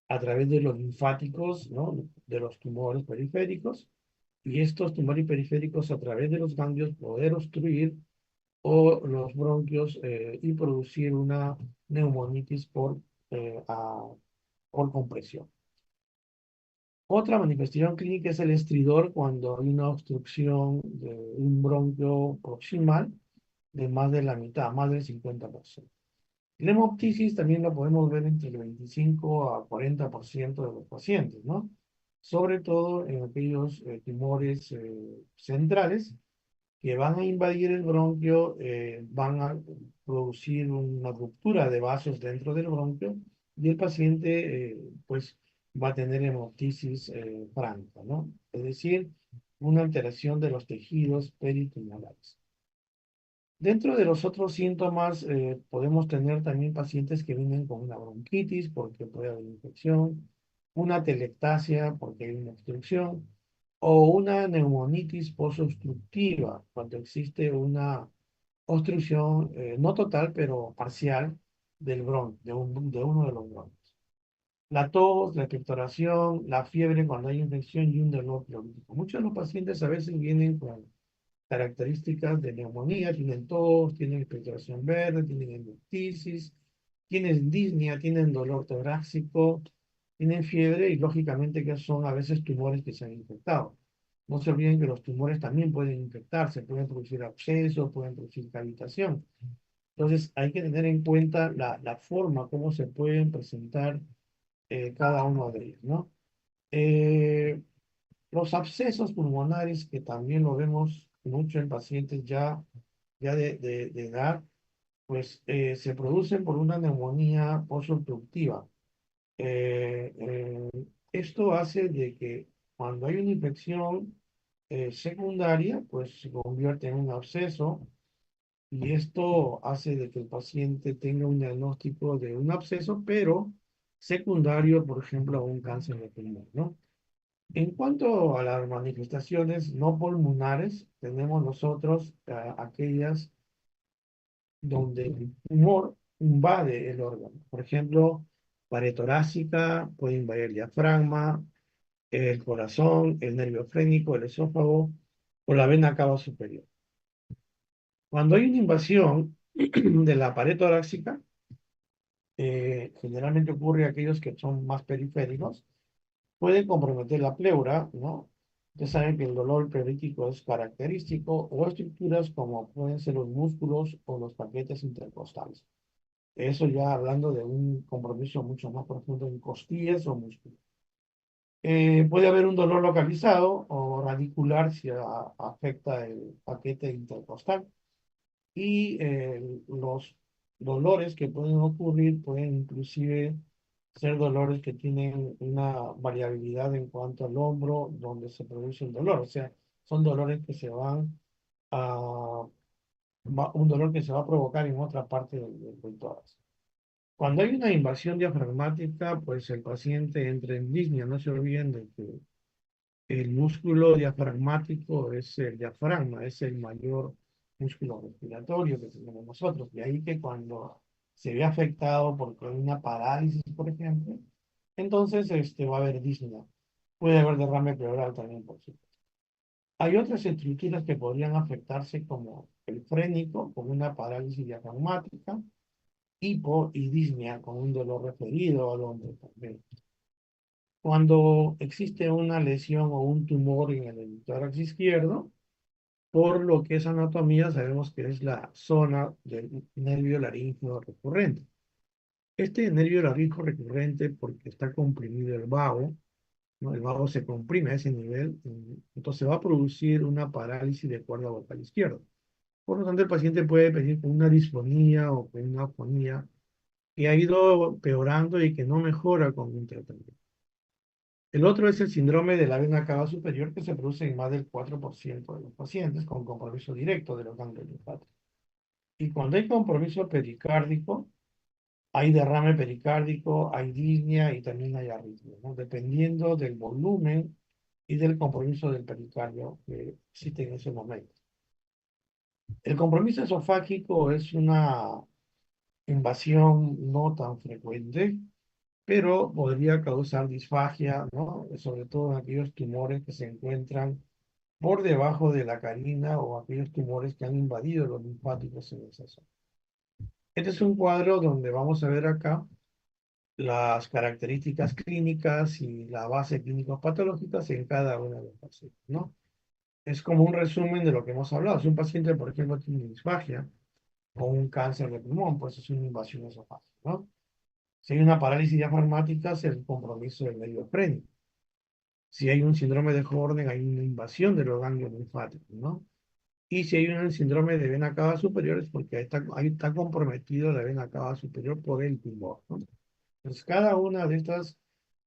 a través de los linfáticos, ¿no? De los tumores periféricos, y estos tumores periféricos a través de los ganglios poder obstruir o los bronquios y producir una neumonitis por compresión. Otra manifestación clínica es el estridor cuando hay una obstrucción de un bronquio proximal de más de la mitad, más del 50%. La hemoptisis también lo podemos ver entre el 25 a 40% de los pacientes, ¿no? Sobre todo en aquellos tumores centrales que van a invadir el bronquio, van a producir una ruptura de vasos dentro del bronquio y el paciente, pues, va a tener hemoptisis franca, ¿no? Es decir, una alteración de los tejidos peritumorales. Dentro de los otros síntomas, podemos tener también pacientes que vienen con una bronquitis porque puede haber infección, una telectasia porque hay una obstrucción, o una neumonitis posobstructiva cuando existe una obstrucción, no total, pero parcial del de uno de los bronquios. La tos, la expectoración, la fiebre cuando hay infección y un dolor crónico. Muchos de los pacientes a veces vienen con características de neumonía, tienen tos, tienen expectoración verde, tienen endoctisis, tienen disnea, tienen dolor torácico, tienen fiebre y lógicamente que son a veces tumores que se han infectado. No se olviden que los tumores también pueden infectarse, pueden producir absceso, pueden producir cavitación. Entonces hay que tener en cuenta la forma, cómo se pueden presentar cada uno de ellos, ¿no? Eh, los abscesos pulmonares, que también lo vemos mucho en pacientes ya de edad, pues se producen por una neumonía posobstructiva. Eh, eh, Esto hace de que cuando hay una infección secundaria, pues se convierte en un absceso y esto hace de que el paciente tenga un diagnóstico de un absceso, pero secundario, por ejemplo, a un cáncer de pulmón, ¿no? En cuanto a las manifestaciones no pulmonares, tenemos nosotros aquellas donde el tumor invade el órgano. Por ejemplo, pared torácica, puede invadir el diafragma, el corazón, el nervio frénico, el esófago o la vena cava superior. Cuando hay una invasión de la pared torácica, generalmente ocurre a aquellos que son más periféricos, puede comprometer la pleura, ¿no? Ya saben que el dolor pleurítico es característico o estructuras como pueden ser los músculos o los paquetes intercostales. Eso ya hablando de un compromiso mucho más profundo en costillas o músculos. Puede haber un dolor localizado o radicular si afecta el paquete intercostal y los dolores que pueden ocurrir pueden inclusive ser dolores que tienen una variabilidad en cuanto al hombro donde se produce el dolor. O sea, son dolores que se van a, un dolor que se va a provocar en otra parte del tórax. Cuando hay una invasión diafragmática, pues el paciente entra en disnea. No se olviden de que el músculo diafragmático es el diafragma, es el mayor músculo respiratorio que tenemos nosotros. De ahí que cuando se ve afectado por una parálisis, por ejemplo, entonces va a haber disnea. Puede haber derrame pleural también, por supuesto. Hay otras estructuras que podrían afectarse como el frénico, con una parálisis diafragmática, hipo y disnea, con un dolor referido al hombro también. Cuando existe una lesión o un tumor en el tórax izquierdo, por lo que es anatomía, sabemos que es la zona del nervio laríngeo recurrente. Este nervio laríngeo recurrente, porque está comprimido el vago, ¿no? El vago se comprime a ese nivel, entonces va a producir una parálisis de cuerda vocal izquierda. Por lo tanto, el paciente puede venir con una disfonía o con una afonía que ha ido peorando y que no mejora con un tratamiento. El otro es el síndrome de la vena cava superior que se produce en más del 4% de los pacientes con compromiso directo de los ganglios linfáticos. Y cuando hay compromiso pericárdico, hay derrame pericárdico, hay disnea y también hay arritmia, ¿no? Dependiendo del volumen y del compromiso del pericardio que existe en ese momento. El compromiso esofágico es una invasión no tan frecuente, pero podría causar disfagia, ¿no? Sobre todo en aquellos tumores que se encuentran por debajo de la carina o aquellos tumores que han invadido los linfáticos en esa zona. Este es un cuadro donde vamos a ver acá las características clínicas y la base clínico-patológicas en cada una de los pacientes, ¿no? Es como un resumen de lo que hemos hablado. Si un paciente, por ejemplo, tiene disfagia o un cáncer de pulmón, pues es una invasión esofágica, ¿no? Si hay una parálisis diafragmática, es el compromiso del medio frénico. Si hay un síndrome de Horner, hay una invasión de los ganglios linfáticos, ¿no? Y si hay un síndrome de vena cava superior, es porque ahí está comprometido la vena cava superior por el tumor, ¿no? Entonces, cada una de estas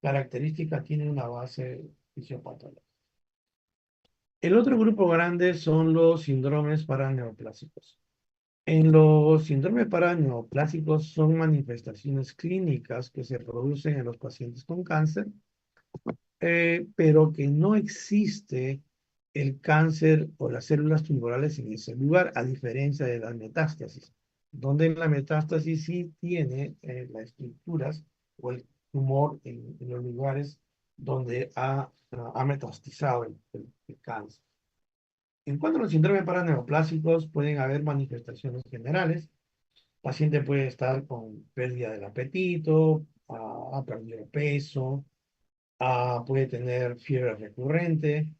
características tiene una base fisiopatológica. El otro grupo grande son los síndromes paraneoplásicos. En los síndromes paraneoplásicos son manifestaciones clínicas que se producen en los pacientes con cáncer, pero que no existe el cáncer o las células tumorales en ese lugar, a diferencia de las metástasis, donde la metástasis sí tiene las estructuras o el tumor en los lugares donde ha metastizado el cáncer. En cuanto a los síndromes paraneoplásicos, pueden haber manifestaciones generales. El paciente puede estar con pérdida del apetito, ha perdido peso, puede tener fiebre recurrente,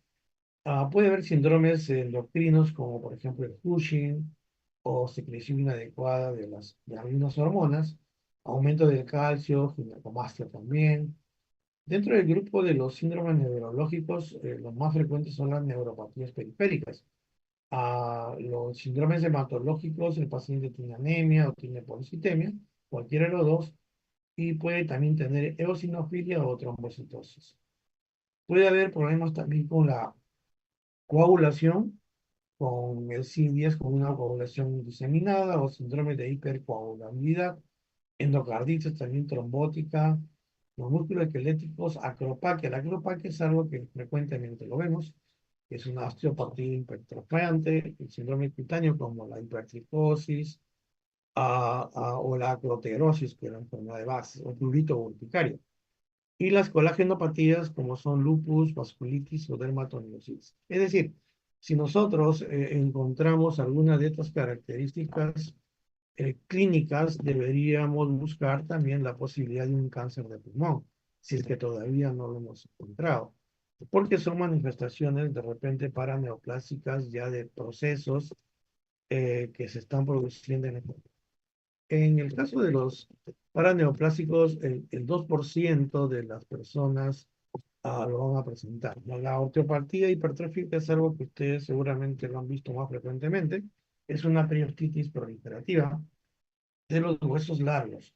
puede haber síndromes endocrinos como por ejemplo el Cushing o secreción inadecuada de algunas hormonas, aumento del calcio, ginecomastia también. Dentro del grupo de los síndromes neurológicos, los más frecuentes son las neuropatías periféricas. Los síndromes hematológicos, el paciente tiene anemia o tiene policitemia, cualquiera de los dos, y puede también tener eosinofilia o trombocitosis. Puede haber problemas también con la coagulación, con el C10, con una coagulación diseminada o síndrome de hipercoagulabilidad, endocarditis también trombótica, los músculos esqueléticos, acropaquia. La acropaquia es algo que frecuentemente lo vemos, que es una osteopatía hipertrofeante, el síndrome cutáneo como la hipertricosis, o la acroterosis, que es la enfermedad de Bax, o prurito urticario. Y las colagenopatías como son lupus, vasculitis o dermatomyositis. Es decir, si nosotros encontramos alguna de estas características clínicas, deberíamos buscar también la posibilidad de un cáncer de pulmón, si es que todavía no lo hemos encontrado, porque son manifestaciones de repente paraneoplásicas ya de procesos que se están produciendo en el cuerpo. En el caso de los paraneoplásicos, el 2% de las personas lo van a presentar, ¿no? La osteopatía hipertrófica es algo que ustedes seguramente lo han visto más frecuentemente. Es una periostitis proliferativa de los huesos largos,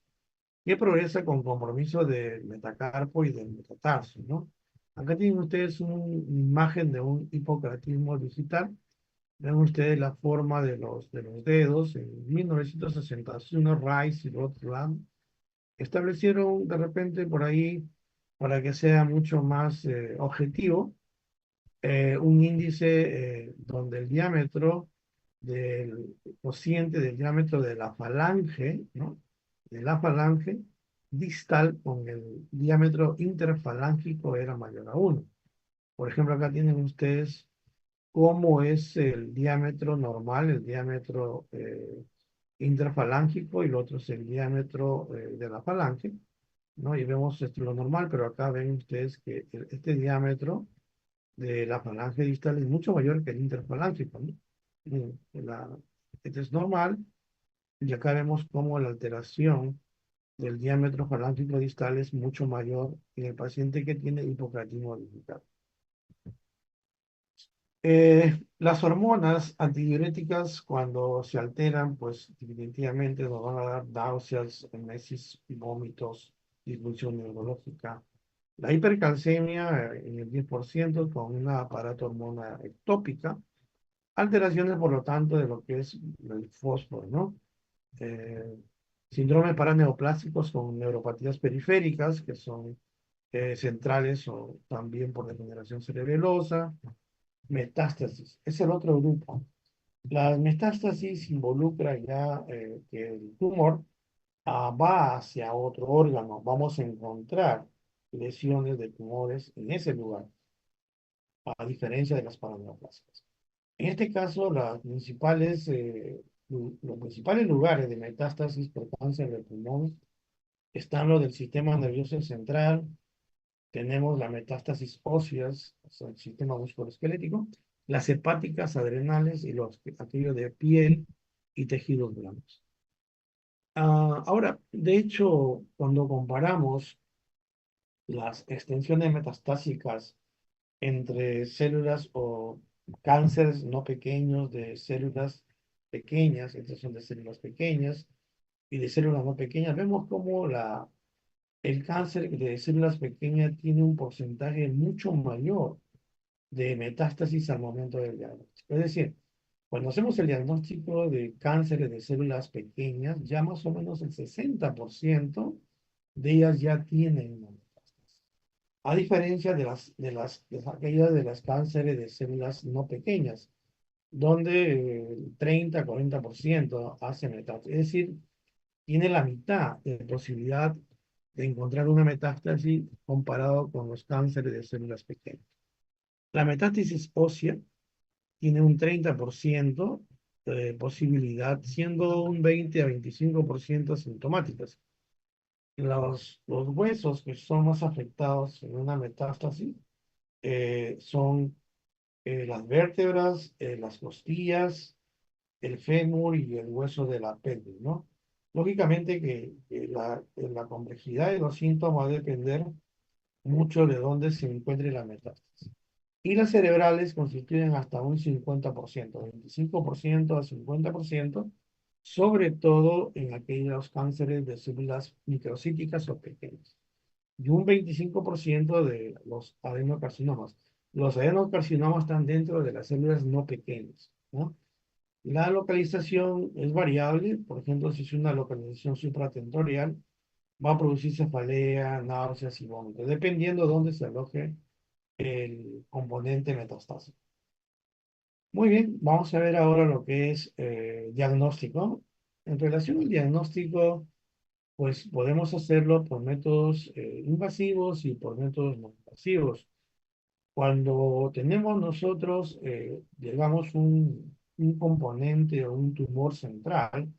que progresa con compromiso del metacarpo y del metatarso, ¿no? Acá tienen ustedes una imagen de un hipocratismo digital. Ven ustedes la forma de los dedos. En 1961, Rice y Rotland establecieron de repente por ahí, para que sea mucho más objetivo, un índice donde el diámetro del cociente del diámetro de la falange, ¿no? De la falange distal con el diámetro interfalángico era mayor a uno. Por ejemplo, acá tienen ustedes cómo es el diámetro normal, el diámetro interfalángico, y el otro es el diámetro de la falange, ¿no? Y vemos esto lo normal, pero acá ven ustedes que este diámetro de la falange distal es mucho mayor que el interfalángico, ¿no? Este es normal, y acá vemos cómo la alteración del diámetro falángico distal es mucho mayor en el paciente que tiene hipocratismo digital. Las hormonas antidiuréticas, cuando se alteran, pues definitivamente nos van a dar náuseas, emesis, vómitos, disfunción neurológica. La hipercalcemia en el 10% con una aparato hormona ectópica. Alteraciones, por lo tanto, de lo que es el fósforo, ¿no? Eh, Síndromes paraneoplásicos con neuropatías periféricas, que son centrales o también por degeneración cerebelosa. Metástasis, es el otro grupo. La metástasis involucra ya que el tumor va hacia otro órgano. Vamos a encontrar lesiones de tumores en ese lugar, a diferencia de las paraneoplásicas. En este caso, los principales lugares de metástasis por cáncer de pulmón están los del sistema nervioso central. Tenemos la metástasis óseas, o sea, el sistema musculoesquelético, las hepáticas, adrenales y aquellos de piel y tejidos blandos. Ahora, de hecho, cuando comparamos las extensiones metastásicas entre células o cánceres no pequeños de células pequeñas, estas son de células pequeñas y de células no pequeñas, vemos como el cáncer de células pequeñas tiene un porcentaje mucho mayor de metástasis al momento del diagnóstico. Es decir, Cuando hacemos el diagnóstico de cánceres de células pequeñas, ya más o menos el 60% de ellas ya tienen una metástasis. A diferencia de aquellas de las cánceres de células no pequeñas, donde el 30-40% hace metástasis. Es decir, tiene la mitad de posibilidad de encontrar una metástasis comparado con los cánceres de células pequeñas. La metástasis ósea tiene un 30% de posibilidad, siendo un 20 a 25% asintomáticas. Los huesos que son más afectados en una metástasis son las vértebras, las costillas, el fémur y el hueso de la pelvis, ¿no? Lógicamente que la complejidad de los síntomas va a depender mucho de dónde se encuentre la metástasis. Y las cerebrales constituyen hasta un 50%, 25% a 50%, sobre todo en aquellos cánceres de células microcíticas o pequeñas. Y un 25% de los adenocarcinomas. Los adenocarcinomas están dentro de las células no pequeñas, ¿no? La localización es variable, por ejemplo, si es una localización supratentorial, va a producir cefalea, náuseas y vómitos, dependiendo de dónde se aloje el componente metastásico. Muy bien, vamos a ver ahora lo que es diagnóstico. En relación al diagnóstico, pues podemos hacerlo por métodos invasivos y por métodos no invasivos. Cuando tenemos nosotros, digamos, un componente o un tumor central,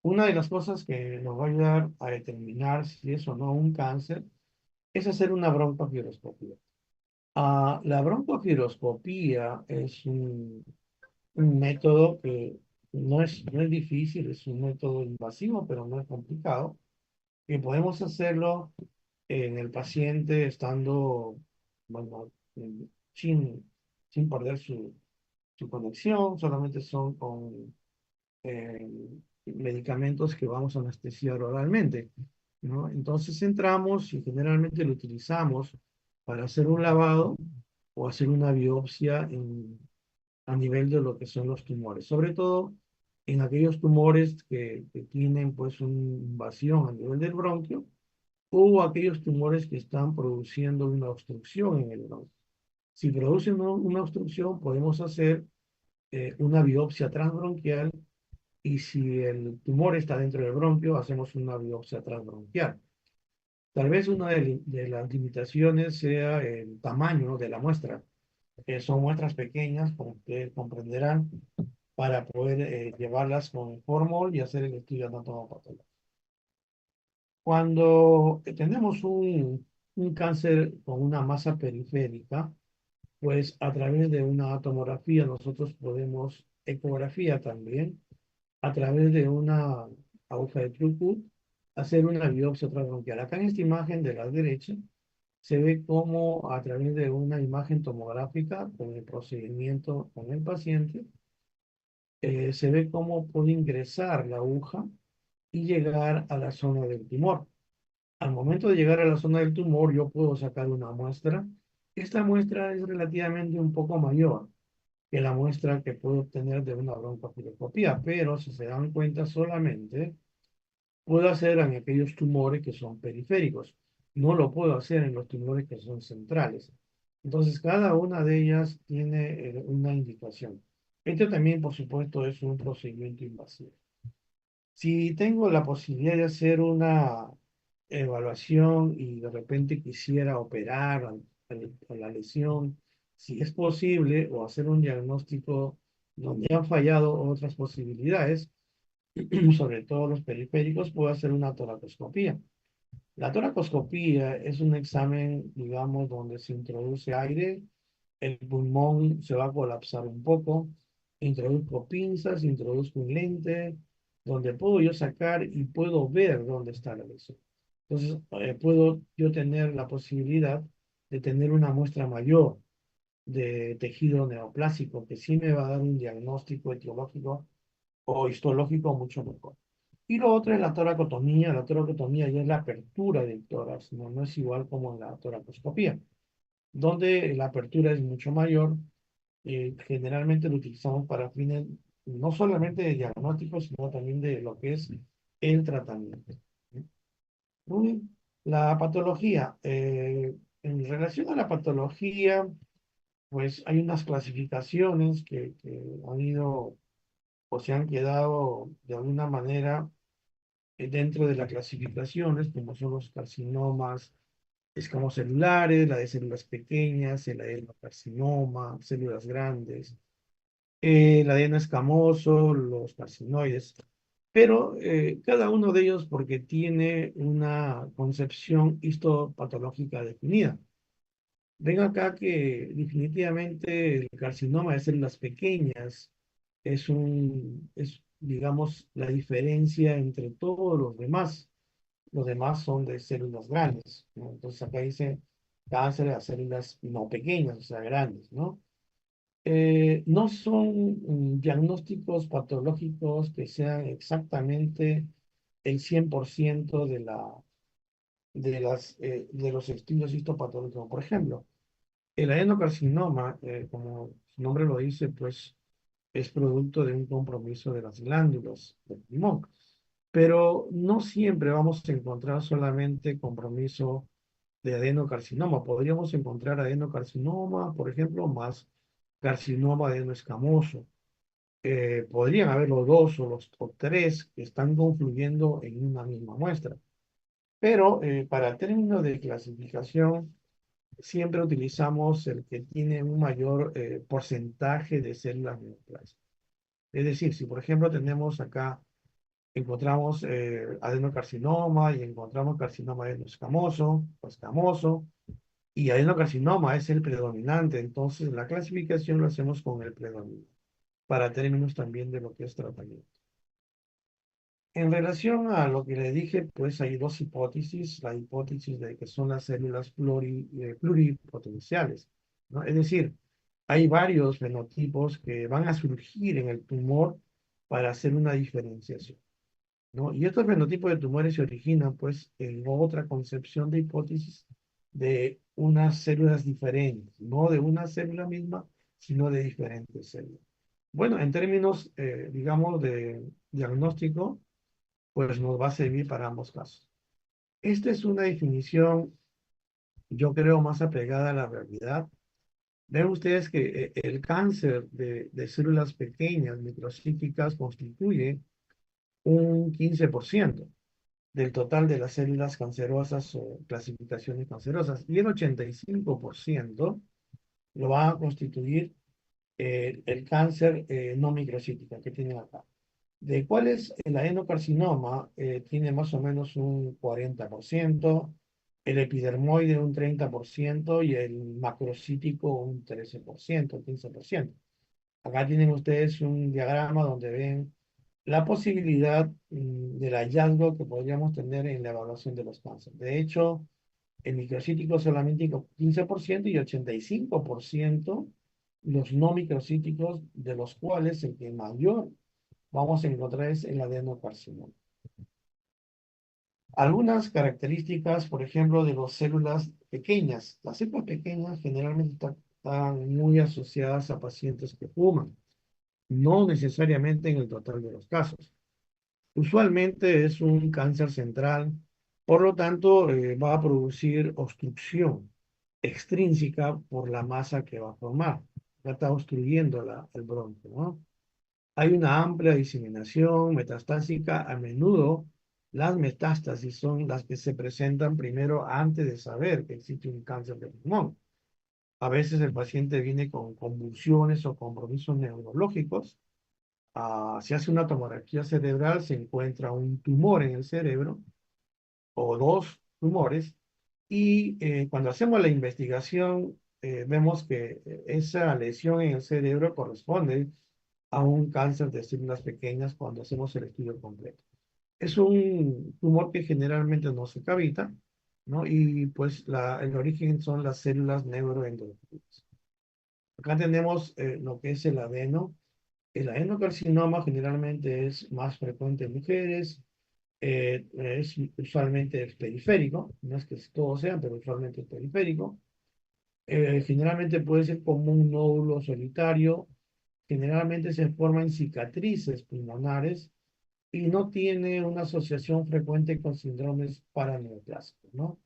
una de las cosas que nos va a ayudar a determinar si es o no un cáncer es hacer una broncoaspiroscopía. La broncoaspiroscopía es un método que no es difícil, es un método invasivo, pero no es complicado, que podemos hacerlo en el paciente estando, bueno, sin perder su conexión, solamente son con eh, medicamentos que vamos a anestesiar oralmente, ¿no? Entonces entramos y generalmente lo utilizamos para hacer un lavado o hacer una biopsia a nivel de lo que son los tumores, sobre todo en aquellos tumores que tienen pues una invasión a nivel del bronquio o aquellos tumores que están produciendo una obstrucción en el bronquio. Si producen una obstrucción, podemos hacer una biopsia transbronquial y si el tumor está dentro del bronquio, hacemos una biopsia transbronquial. Tal vez una de las limitaciones sea el tamaño de la muestra. Son muestras pequeñas, como ustedes comprenderán, para poder llevarlas con formol y hacer el estudio anatomopatológico. Cuando tenemos un cáncer con una masa periférica, pues a través de una tomografía nosotros podemos, ecografía también, a través de una aguja de Trucu, hacer una biopsia transbronquial. Acá en esta imagen de la derecha se ve cómo a través de una imagen tomográfica con el procedimiento con el paciente, se ve cómo puede ingresar la aguja y llegar a la zona del tumor. Al momento de llegar a la zona del tumor, yo puedo sacar una muestra. Esta muestra es relativamente un poco mayor que la muestra que puedo obtener de una broncoaspiroscopía, pero si se dan cuenta solamente puedo hacer en aquellos tumores que son periféricos. No lo puedo hacer en los tumores que son centrales. Entonces, cada una de ellas tiene una indicación. Este también, por supuesto, es un procedimiento invasivo. Si tengo la posibilidad de hacer una evaluación y de repente quisiera operar a la lesión, si es posible, o hacer un diagnóstico donde han fallado otras posibilidades, sobre todo los periféricos, puedo hacer una toracoscopía. La toracoscopía es un examen, digamos, donde se introduce aire, el pulmón se va a colapsar un poco, introduzco pinzas, introduzco un lente, donde puedo yo sacar y puedo ver dónde está la lesión. Entonces, puedo yo tener la posibilidad de tener una muestra mayor de tejido neoplásico, que sí me va a dar un diagnóstico etiológico o histológico mucho mejor. Y lo otro es la toracotomía. La toracotomía ya es la apertura del tórax, no es igual como en la toracoscopía, donde la apertura es mucho mayor generalmente lo utilizamos para fines no solamente de diagnóstico, sino también de lo que es el tratamiento. Muy bien. La patología. En relación a la patología, pues hay unas clasificaciones que han ido o se han quedado de alguna manera dentro de las clasificaciones, como son los carcinomas escamocelulares, la de células pequeñas, el adenocarcinoma, células grandes, el adeno escamoso, los carcinoides, pero cada uno de ellos porque tiene una concepción histopatológica definida. Ven acá que definitivamente el carcinoma de células pequeñas digamos, la diferencia entre todos los demás. Los demás son de células grandes, ¿no? Entonces acá dice cáncer de células no pequeñas, o sea, grandes, ¿no? No son diagnósticos patológicos que sean exactamente el 100% de los estudios histopatológicos. Por ejemplo, el adenocarcinoma, como su nombre lo dice, pues es producto de un compromiso de las glándulas del pulmón. Pero no siempre vamos a encontrar solamente compromiso de adenocarcinoma. Podríamos encontrar adenocarcinoma, por ejemplo, más carcinoma adenoescamoso. Podrían haber los dos o tres que están confluyendo en una misma muestra. Pero para términos de clasificación, siempre utilizamos el que tiene un mayor porcentaje de células neoplásicas. Es decir, si por ejemplo tenemos acá, encontramos adenocarcinoma y encontramos carcinoma adenoescamoso o escamoso, y adenocarcinoma es el predominante, entonces la clasificación lo hacemos con el predominante, para términos también de lo que es tratamiento. En relación a lo que le dije, pues hay dos hipótesis, la hipótesis de que son las células pluripotenciales, ¿no? Es decir, hay varios fenotipos que van a surgir en el tumor para hacer una diferenciación, ¿no? Y estos fenotipos de tumores se originan, pues, en otra concepción de hipótesis de unas células diferentes, no de una célula misma, sino de diferentes células. Bueno, en términos, digamos, de diagnóstico, pues nos va a servir para ambos casos. Esta es una definición, yo creo, más apegada a la realidad. Ven ustedes que el cáncer de células pequeñas, microcíticas, constituye un 15% del total de las células cancerosas o clasificaciones cancerosas, y el 85% lo va a constituir el cáncer no microcítica que tienen acá. ¿De cuál es el adenocarcinoma? Tiene más o menos un 40%, el epidermoide un 30% y el macrocítico un 13%, 15%. Acá tienen ustedes un diagrama donde ven la posibilidad del hallazgo que podríamos tener en la evaluación de los cánceres. De hecho, el microcítico solamente 15% y 85% los no microcíticos, de los cuales el que mayor vamos a encontrar es el adenocarcinoma. Algunas características, por ejemplo, de las células pequeñas. Las células pequeñas generalmente están muy asociadas a pacientes que fuman, no necesariamente en el total de los casos. Usualmente es un cáncer central, por lo tanto va a producir obstrucción extrínseca por la masa que va a formar. Ya está obstruyendo el bronquio, ¿no? Hay una amplia diseminación metastásica. A menudo las metástasis son las que se presentan primero antes de saber que existe un cáncer de pulmón. A veces el paciente viene con convulsiones o compromisos neurológicos. Se hace una tomografía cerebral, se encuentra un tumor en el cerebro o dos tumores y cuando hacemos la investigación vemos que esa lesión en el cerebro corresponde a un cáncer de células pequeñas cuando hacemos el estudio completo. Es un tumor que generalmente no se cavita, ¿no? Y pues el origen son las células neuroendocrinas. Acá tenemos lo que es el adeno. El adenocarcinoma generalmente es más frecuente en mujeres, es usualmente periférico, no es que todos sean, pero usualmente es periférico. Generalmente puede ser como un nódulo solitario, generalmente se forma en cicatrices pulmonares y no tiene una asociación frecuente con síndromes paraneoplásicos, ¿no?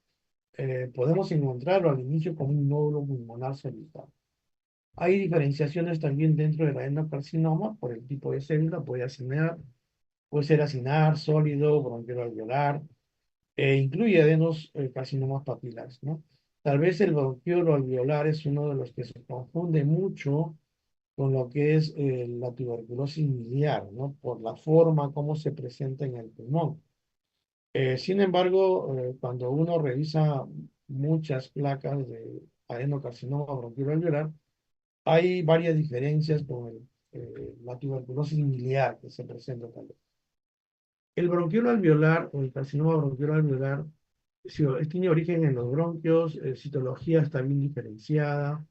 Podemos encontrarlo al inicio como un nódulo pulmonar solitario. Hay diferenciaciones también dentro del adenocarcinoma por el tipo de célula, puede ser acinar, sólido, bronquiolo-alveolar, incluye adenos carcinomas papilares, ¿no? Tal vez el bronquiolo alveolar es uno de los que se confunde mucho con lo que es la tuberculosis miliar, ¿no? Por la forma como se presenta en el pulmón. Sin embargo, cuando uno revisa muchas placas de adenocarcinoma bronquiolo-alveolar, hay varias diferencias con la tuberculosis miliar que se presenta también. El bronquiolo alveolar o el carcinoma bronquiolo alveolar tiene origen en los bronquios, citología está bien diferenciada,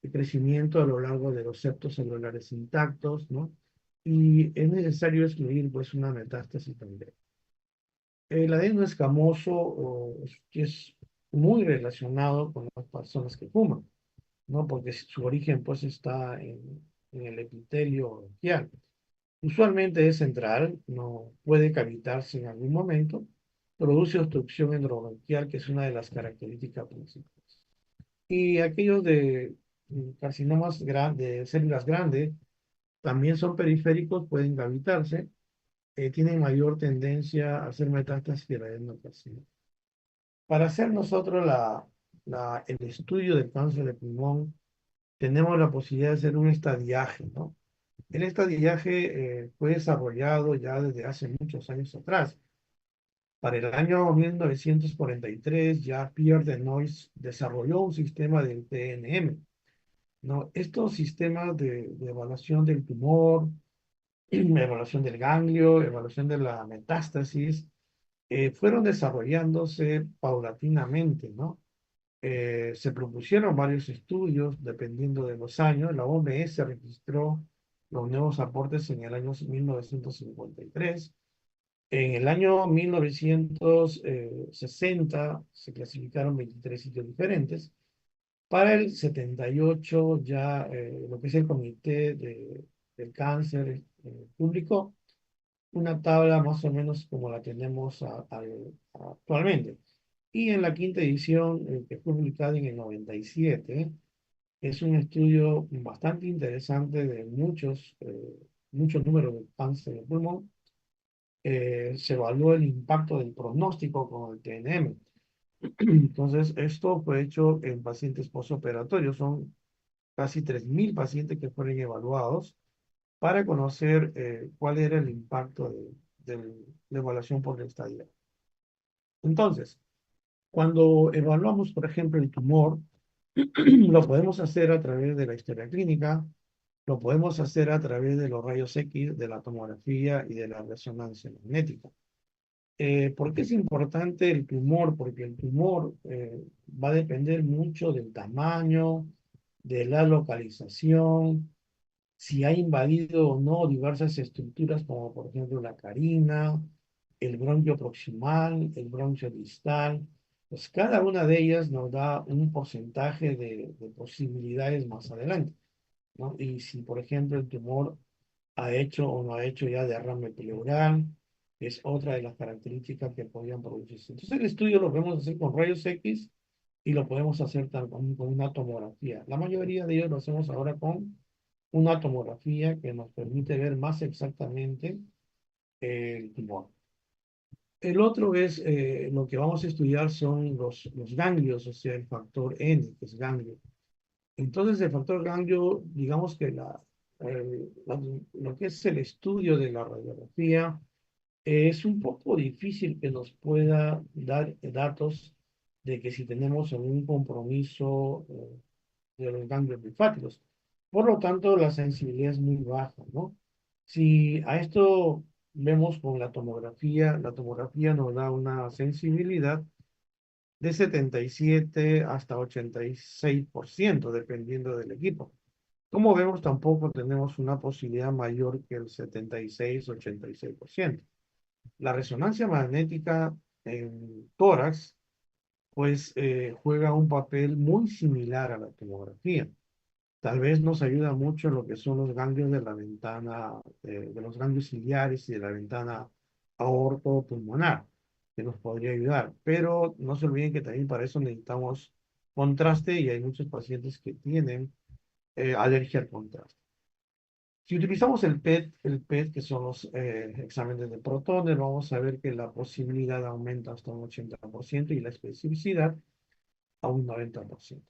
el crecimiento a lo largo de los septos celulares intactos, ¿no? Y es necesario excluir pues una metástasis también. El adeno escamoso es muy relacionado con las personas que fuman, ¿no? Porque su origen pues está en el epitelio bronquial. Usualmente es central, no puede cavitarse en algún momento, produce obstrucción endobronquial, que es una de las características principales. Y aquellos de carcinomas de células grandes, también son periféricos, pueden cavitarse, tienen mayor tendencia a hacer metástasis de la adenocarcinoma. Para hacer nosotros el estudio del cáncer de pulmón, tenemos la posibilidad de hacer un estadiaje, ¿no? El estadiaje fue desarrollado ya desde hace muchos años atrás. Para el año 1943 ya Pierre Denoise desarrolló un sistema del TNM, ¿no? Estos sistemas de evaluación del tumor, evaluación del ganglio, evaluación de la metástasis, fueron desarrollándose paulatinamente, ¿no? Se propusieron varios estudios dependiendo de los años. La OMS registró los nuevos aportes en el año 1953. En el año 1960 se clasificaron 23 sitios diferentes. Para el 78 ya lo que es el Comité del Cáncer publicó una tabla más o menos como la tenemos actualmente. Y en la quinta edición, que fue publicada en el 97, es un estudio bastante interesante de muchos números de cáncer de pulmón. Se evaluó el impacto del pronóstico con el TNM. Entonces, esto fue hecho en pacientes postoperatorios. Son casi 3.000 pacientes que fueron evaluados para conocer cuál era el impacto de la evaluación por el estadio. Entonces, cuando evaluamos, por ejemplo, el tumor, lo podemos hacer a través de la historia clínica, lo podemos hacer a través de los rayos X, de la tomografía y de la resonancia magnética. ¿Por qué es importante el tumor? Porque el tumor va a depender mucho del tamaño, de la localización, si ha invadido o no diversas estructuras, como por ejemplo la carina, el bronquio proximal, el bronquio distal. Pues cada una de ellas nos da un porcentaje de posibilidades más adelante, ¿no? Y si, por ejemplo, el tumor ha hecho o no ha hecho ya derrame pleural, es otra de las características que podrían producirse. Entonces, el estudio lo podemos hacer con rayos X y lo podemos hacer con una tomografía. La mayoría de ellos lo hacemos ahora con una tomografía que nos permite ver más exactamente el tumor. El otro es, lo que vamos a estudiar son los ganglios, o sea, el factor N, que es ganglio. Entonces, el factor ganglio, digamos que lo que es el estudio de la radiografía, es un poco difícil que nos pueda dar datos de que si tenemos algún compromiso de los ganglios linfáticos. Por lo tanto, la sensibilidad es muy baja, ¿no? Si a esto vemos con la tomografía nos da una sensibilidad de 77 hasta 86%, dependiendo del equipo. Como vemos, tampoco tenemos una posibilidad mayor que el 76-86%. La resonancia magnética en tórax pues juega un papel muy similar a la tomografía. Tal vez nos ayuda mucho en lo que son los ganglios de la ventana, de los ganglios ciliares y de la ventana aortopulmonar, que nos podría ayudar. Pero no se olviden que también para eso necesitamos contraste y hay muchos pacientes que tienen alergia al contraste. Si utilizamos el PET, que son los exámenes de protones, vamos a ver que la posibilidad aumenta hasta un 80% y la especificidad a un 90%.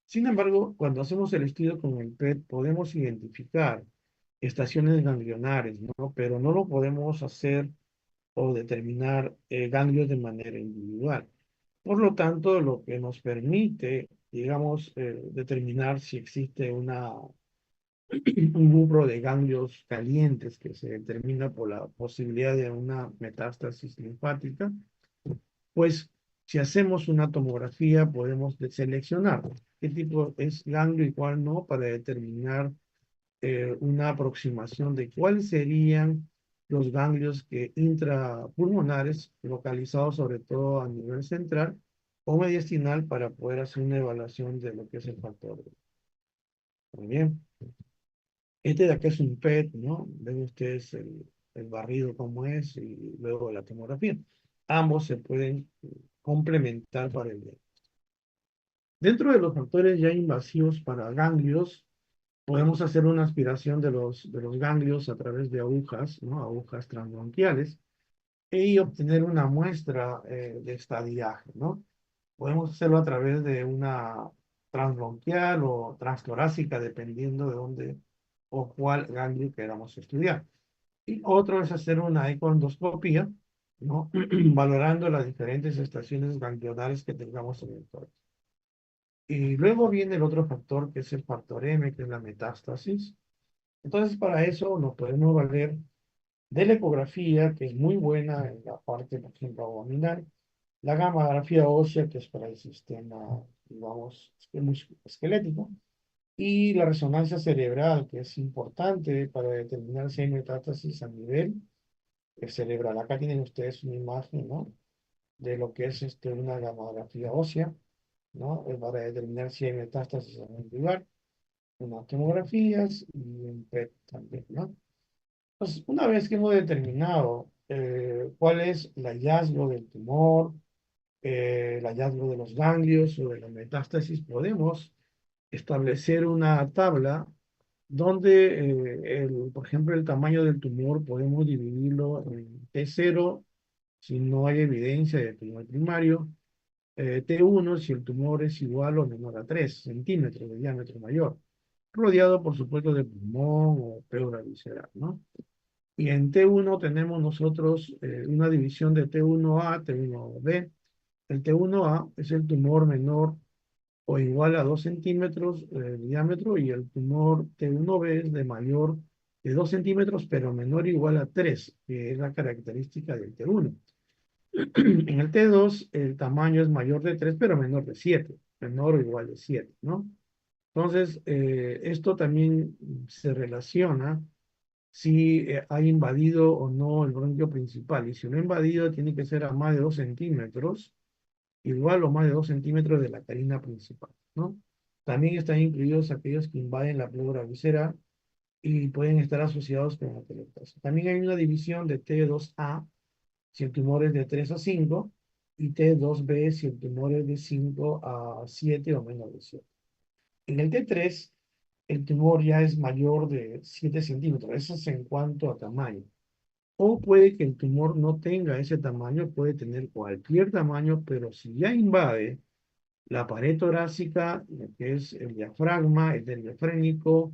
Sin embargo, cuando hacemos el estudio con el PET, podemos identificar estaciones ganglionares, ¿no? Pero no lo podemos hacer o determinar ganglios de manera individual. Por lo tanto, lo que nos permite, digamos, determinar si existe un grupo de ganglios calientes que se determina por la posibilidad de una metástasis linfática, pues si hacemos una tomografía podemos seleccionar qué tipo es ganglio y cuál no para determinar una aproximación de cuáles serían los ganglios que intrapulmonares localizados sobre todo a nivel central o mediastinal para poder hacer una evaluación de lo que es el factor. Muy bien. Este de acá es un PET, ¿no? Ven ustedes el barrido como es y luego la tomografía. Ambos se pueden complementar para el diagnóstico. Dentro de los factores ya invasivos para ganglios, podemos hacer una aspiración de los ganglios a través de agujas, ¿no? Agujas transbronquiales, y obtener una muestra de estadiaje, ¿no? Podemos hacerlo a través de una transbronquial o transtorácica, dependiendo de dónde o cuál ganglio queramos estudiar. Y otro es hacer una ecoendoscopía, ¿no? Valorando las diferentes estaciones ganglionares que tengamos en el tórax. Y luego viene el otro factor, que es el factor M, que es la metástasis. Entonces, para eso nos podemos valer de la ecografía, que es muy buena en la parte, por ejemplo, abdominal, la gamografía ósea, que es para el sistema, digamos, esquelético, y la resonancia cerebral, que es importante para determinar si hay metástasis a nivel cerebral. Acá tienen ustedes una imagen, ¿no? De lo que es una gamografía ósea, ¿no? Para determinar si hay metástasis en un lugar, unas tomografías y un PET también, ¿no? Entonces, una vez que hemos determinado cuál es el hallazgo del tumor, el hallazgo de los ganglios o de la metástasis, podemos establecer una tabla donde, por ejemplo, el tamaño del tumor podemos dividirlo en T0 si no hay evidencia de tumor primario, T1 si el tumor es igual o menor a 3 centímetros de diámetro mayor, rodeado por supuesto de pulmón o pleura visceral, ¿no? Y en T1 tenemos nosotros una división de T1A, T1B. El T1A es el tumor menor o igual a 2 centímetros de diámetro y el tumor T1B es de mayor de 2 centímetros pero menor o igual a 3, que es la característica del T1. En el T2 el tamaño es mayor de 3 pero menor de 7, menor o igual de 7, ¿no? Entonces, esto también se relaciona si ha invadido o no el bronquio principal. Y si no ha invadido, tiene que ser a más de 2 centímetros, igual o más de 2 centímetros de la carina principal, ¿no? También están incluidos aquellos que invaden la pleura visceral y pueden estar asociados con atelectasia. También hay una división de T2A si el tumor es de 3 a 5 y T2B si el tumor es de 5 a 7 o menos de 7. En el T3 el tumor ya es mayor de 7 centímetros, eso es en cuanto a tamaño. O puede que el tumor no tenga ese tamaño, puede tener cualquier tamaño, pero si ya invade la pared torácica, lo que es el diafragma, el diafrénico,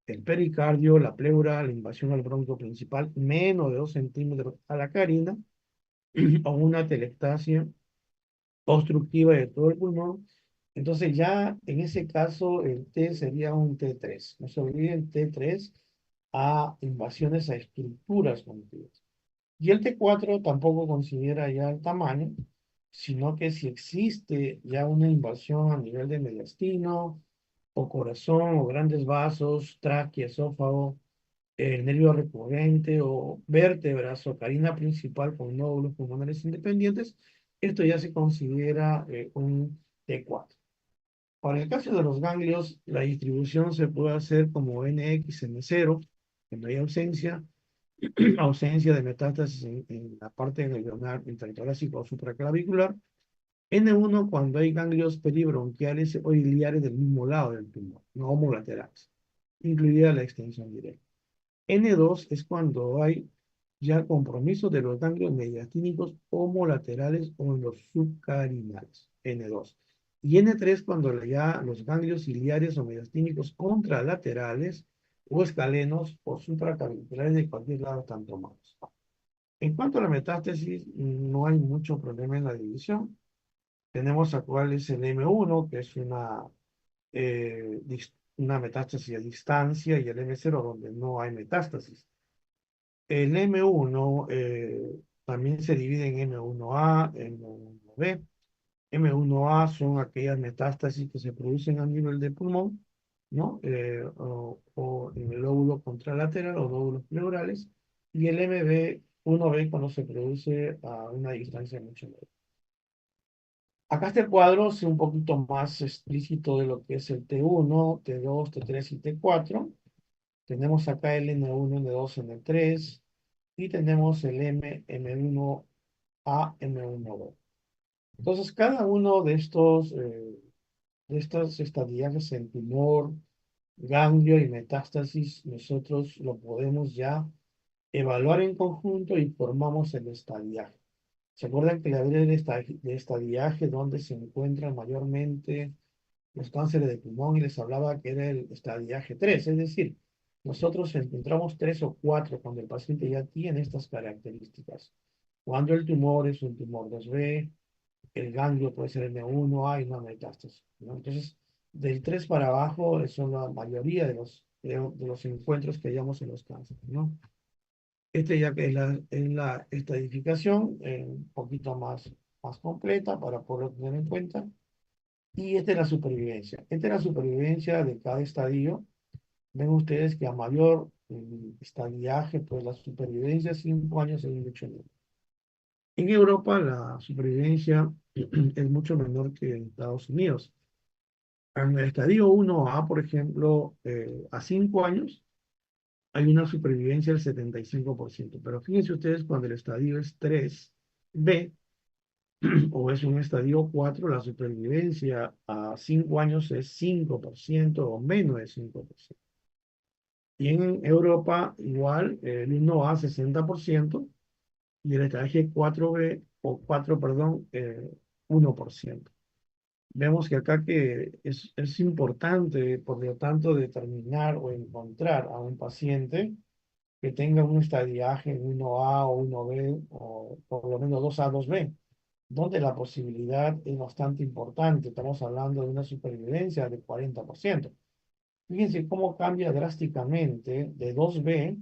el pericardio, la pleura, la invasión al bronco principal, menos de 2 centímetros a la carina, o una telectasia obstructiva de todo el pulmón, entonces ya en ese caso el T sería un T3. No se olviden T3 a invasiones a estructuras conectivas. Y el T4 tampoco considera ya el tamaño, sino que si existe ya una invasión a nivel de mediastino, o corazón, o grandes vasos, tráquea, esófago, nervio recurrente, o vértebras, o carina principal con nódulos pulmonares independientes, esto ya se considera un T4. Para el caso de los ganglios, la distribución se puede hacer como NX en 0, que no hay ausencia, ausencia de metástasis en la parte ganglionar intratorácica o supraclavicular. N1 cuando hay ganglios peribronquiales o iliares del mismo lado del tumor, no homolaterales, incluida la extensión directa. N2 es cuando hay ya compromiso de los ganglios mediastínicos homolaterales o en los subcarinales, N2. Y N3 cuando ya los ganglios ciliares o mediastínicos contralaterales o escalenos o supraclaviculares de cualquier lado están tomados. En cuanto a la metástasis, no hay mucho problema en la división. Tenemos a cuál es el M1, que es una metástasis a distancia, y el M0, donde no hay metástasis. El M1 también se divide en M1A, M1B. M1A son aquellas metástasis que se producen a nivel de pulmón, ¿no? O en el lóbulo contralateral o lóbulos pleurales. Y el MB1B cuando se produce a una distancia mucho menor. Acá este cuadro es un poquito más explícito de lo que es el T1, T2, T3 y T4. Tenemos acá el N1, N2, N3 y tenemos el M1A, M1B. Entonces, cada uno de estos estadiajes en tumor, ganglio y metástasis, nosotros lo podemos ya evaluar en conjunto y formamos el estadiaje. ¿Se acuerdan que le hablé de estadiaje donde se encuentran mayormente los cánceres de pulmón y les hablaba que era el estadiaje 3? Es decir, nosotros encontramos 3 o 4 cuando el paciente ya tiene estas características. Cuando el tumor es un tumor 2B, el ganglio puede ser N1A y una metástasis, ¿no? Entonces, del 3 para abajo son la mayoría de los encuentros que hallamos en los cánceres, ¿no? Este ya que es la estadificación, un poquito más completa para poder tener en cuenta. Y esta es la supervivencia. Esta es la supervivencia de cada estadio. Ven ustedes que a mayor estadiaje, pues la supervivencia 5 años es mucho menor. En Europa la supervivencia es mucho menor que en Estados Unidos. En el estadio 1A, por ejemplo, a 5 años hay una supervivencia del 75%. Pero fíjense ustedes cuando el estadio es 3B o es un estadio 4, la supervivencia a 5 años es 5% o menos de 5%. Y en Europa igual, el 1A 60% y el estadio 4B o 4, perdón, 1%. Vemos que acá que es importante, por lo tanto, determinar o encontrar a un paciente que tenga un estadiaje en 1A o 1B o por lo menos 2A, 2B, donde la posibilidad es bastante importante. Estamos hablando de una supervivencia de 40%. Fíjense cómo cambia drásticamente de 2B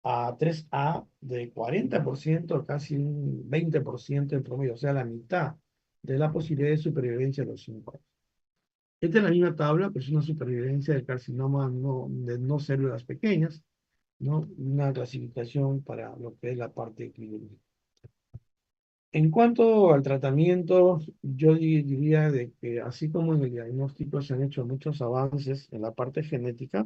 a 3A de 40% a casi un 20% en promedio, o sea, la mitad de la posibilidad de supervivencia de los 5 años. Esta es la misma tabla, pero es una supervivencia del carcinoma de no células pequeñas, ¿no? Una clasificación para lo que es la parte clínica. En cuanto al tratamiento, yo diría de que así como en el diagnóstico se han hecho muchos avances en la parte genética,